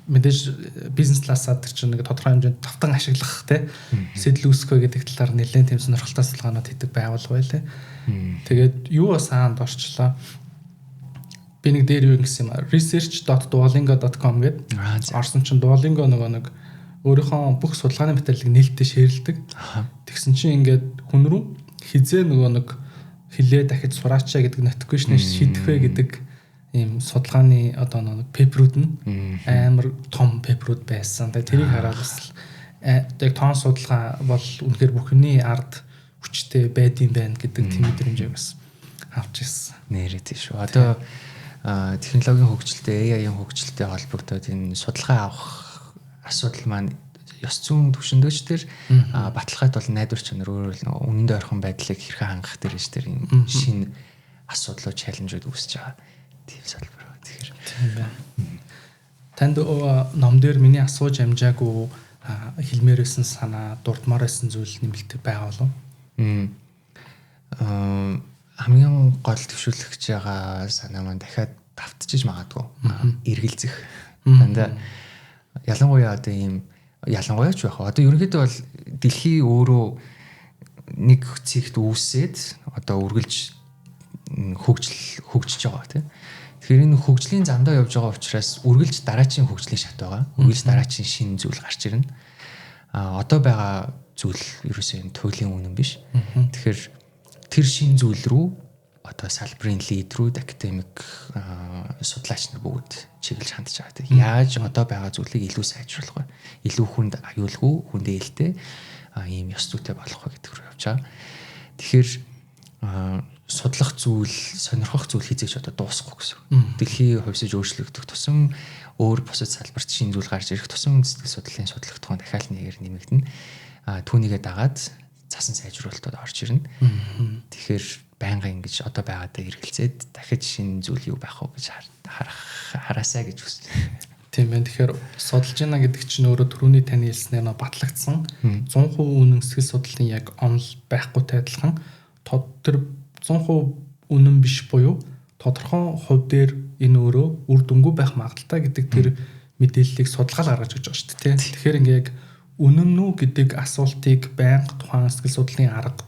мэдээж бизнес талаасаа тэр чинь нэг тодорхой хэмжээнд тавтан ашиглах те сэтэл үүсгэх гэдэг талаар нэлээд тийм сонирхолтой судалгаанууд хийдэг байгуулга байлаа. Тэгээд юу саанд орчлоо. Би нэг дээр юу гэсэн юм research.duolingo.com гэдэг орсон чинь Duolingo нөгөө нэг өөрийнхөө бүх судалгааны материалыг нээлттэй шеэрлдэг. Тэгсэн чинь ингээд хүн рүү хизээ нөгөө нэг хилээ дахиж сураачаа гэдэг notification шийдэх вэ гэдэг ийм судалгааны одоо нэг пейперүүд нь амар том пейперүүд байсан. Тэгээ тэрийг хараад бас яг тоон судалгаа бол үнэхээр бүхний ард хүчтэй байдсан байна гэдэг тийм мэдрэмжийг бас авч ирсэн. Нэрээ тийш шүү. Одоо технологийн хөгжилтэй, AI-ийн хөгжилтэй холбогдоод энэ судалгаа авах асуудал маань ёс зүйн төвшөндөөч төр баталгаат бол найдвар чанар өөрөөр хэлбэл үнэндээ ойрхон байдлыг хэрхэн хангах дээр ч тэр энэ шинэ асуудлууд чаленжууд үүсэж байгаа. Тийм салбар байна. Тэгэхээр тийм байна. Танд ном дээр миний асууж амжаагүй хэлмээр байсан санаа, дурдмаар байсан зүйл нэмэлт байгаа болов? Хамгийн гол төвшүүлэгч байгаа санаа маань дахиад давтчихж магадгүй. Эргэлзэх. Дандаа ялангуяа одоо ийм ялангуяа ч байх. Одоо ерөнхийдөө бол дэлхий өөрөө нэг цэгт үүсээд одоо үргэлж хөгжиж байгаа тийм. Тэгэхээр энэ хөгжлийн замдаа явж байгаа учраас үргэлж дараачийн хөгжлийн шат байгаа. Үргэлж дараачийн шинэ зүйл гарч ирнэ. Одоо байгаа зүйл ерөөсөө энэ туйлын үнэн биш. Тэгэхээр тэр шинэ зүйл рүү одоо салбарын лидерүүд, академик судлаач нар бүгд чиглэж хандж байгаа. Яаж одоо байгаа зүйлийг илүү сайжруулах вэ? Илүү хүнд аюулгүй, хүнд ээлтэй ийм ёс зүйтэй болох вэ гэдэг рүү явж байгаа. Тэгэхээр судлах зүйл, сонирхох зүйл хизээч одоо дуусахгүй гэсэн. Дэлхий хувьсаж өөрчлөгдөх тусам өөр бусад салбарт шинэ зүйл гарч ирэх тусам сэтгэл судлалын судлагдсан дахиад нэгээр нэмэгдэнэ. Түүнийгээ дагаад цасан сайжруулалтад орж ирнэ. Тэгэхээр байнга ингэж одоо байгаадаа эргэлзээд дахиж шинэ зүйл юу байх вэ гэж хараасаа гэж хүсэж. Тийм байна. Тэгэхээр судалж байна гэдэг чинь өөрөө түрүүний таны хэлснээр нөө батлагдсан 100% үнэн сэтгэл судлалын яг онол байхгүйтэй адилхан тэр 100% үнэн биш буюу тодорхой хувь дээр энэ өөрөө үр дүнгүй байх магадaltaй гэдэг тэр мэдээллийг судалгаал гаргаж өгч байгаа шүү дээ. Тэгэхээр ингээ яг үнэн үү гэдэг асуултыг байнга тухайн сэтгэл судлалын арга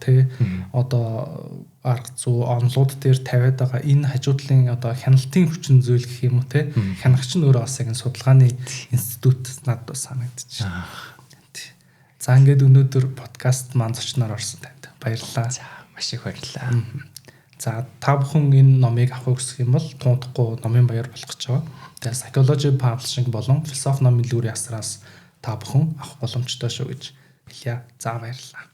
одоо арга зүй онолууд дээр тавиад байгаа энэ хажуудлын одоо хяналтын хүчин зүйл гэх юм уу хянагч нь өөрөө бас яг судалгааны институт надад санагдчих. За ингээд өнөөдөр подкаст маань зочноор орсон танд баярлалаа. За маш их баярлалаа. За та бүхэн энэ номыг авах хүсэх юм бол тунтахгүй номын баяр болох гэж байгаа. Тэгээ Psychology Publishing болон Philosophy номын лүүрийн асраас та бүхэн авах боломжтой шүү гэж хэлье. За баярлалаа.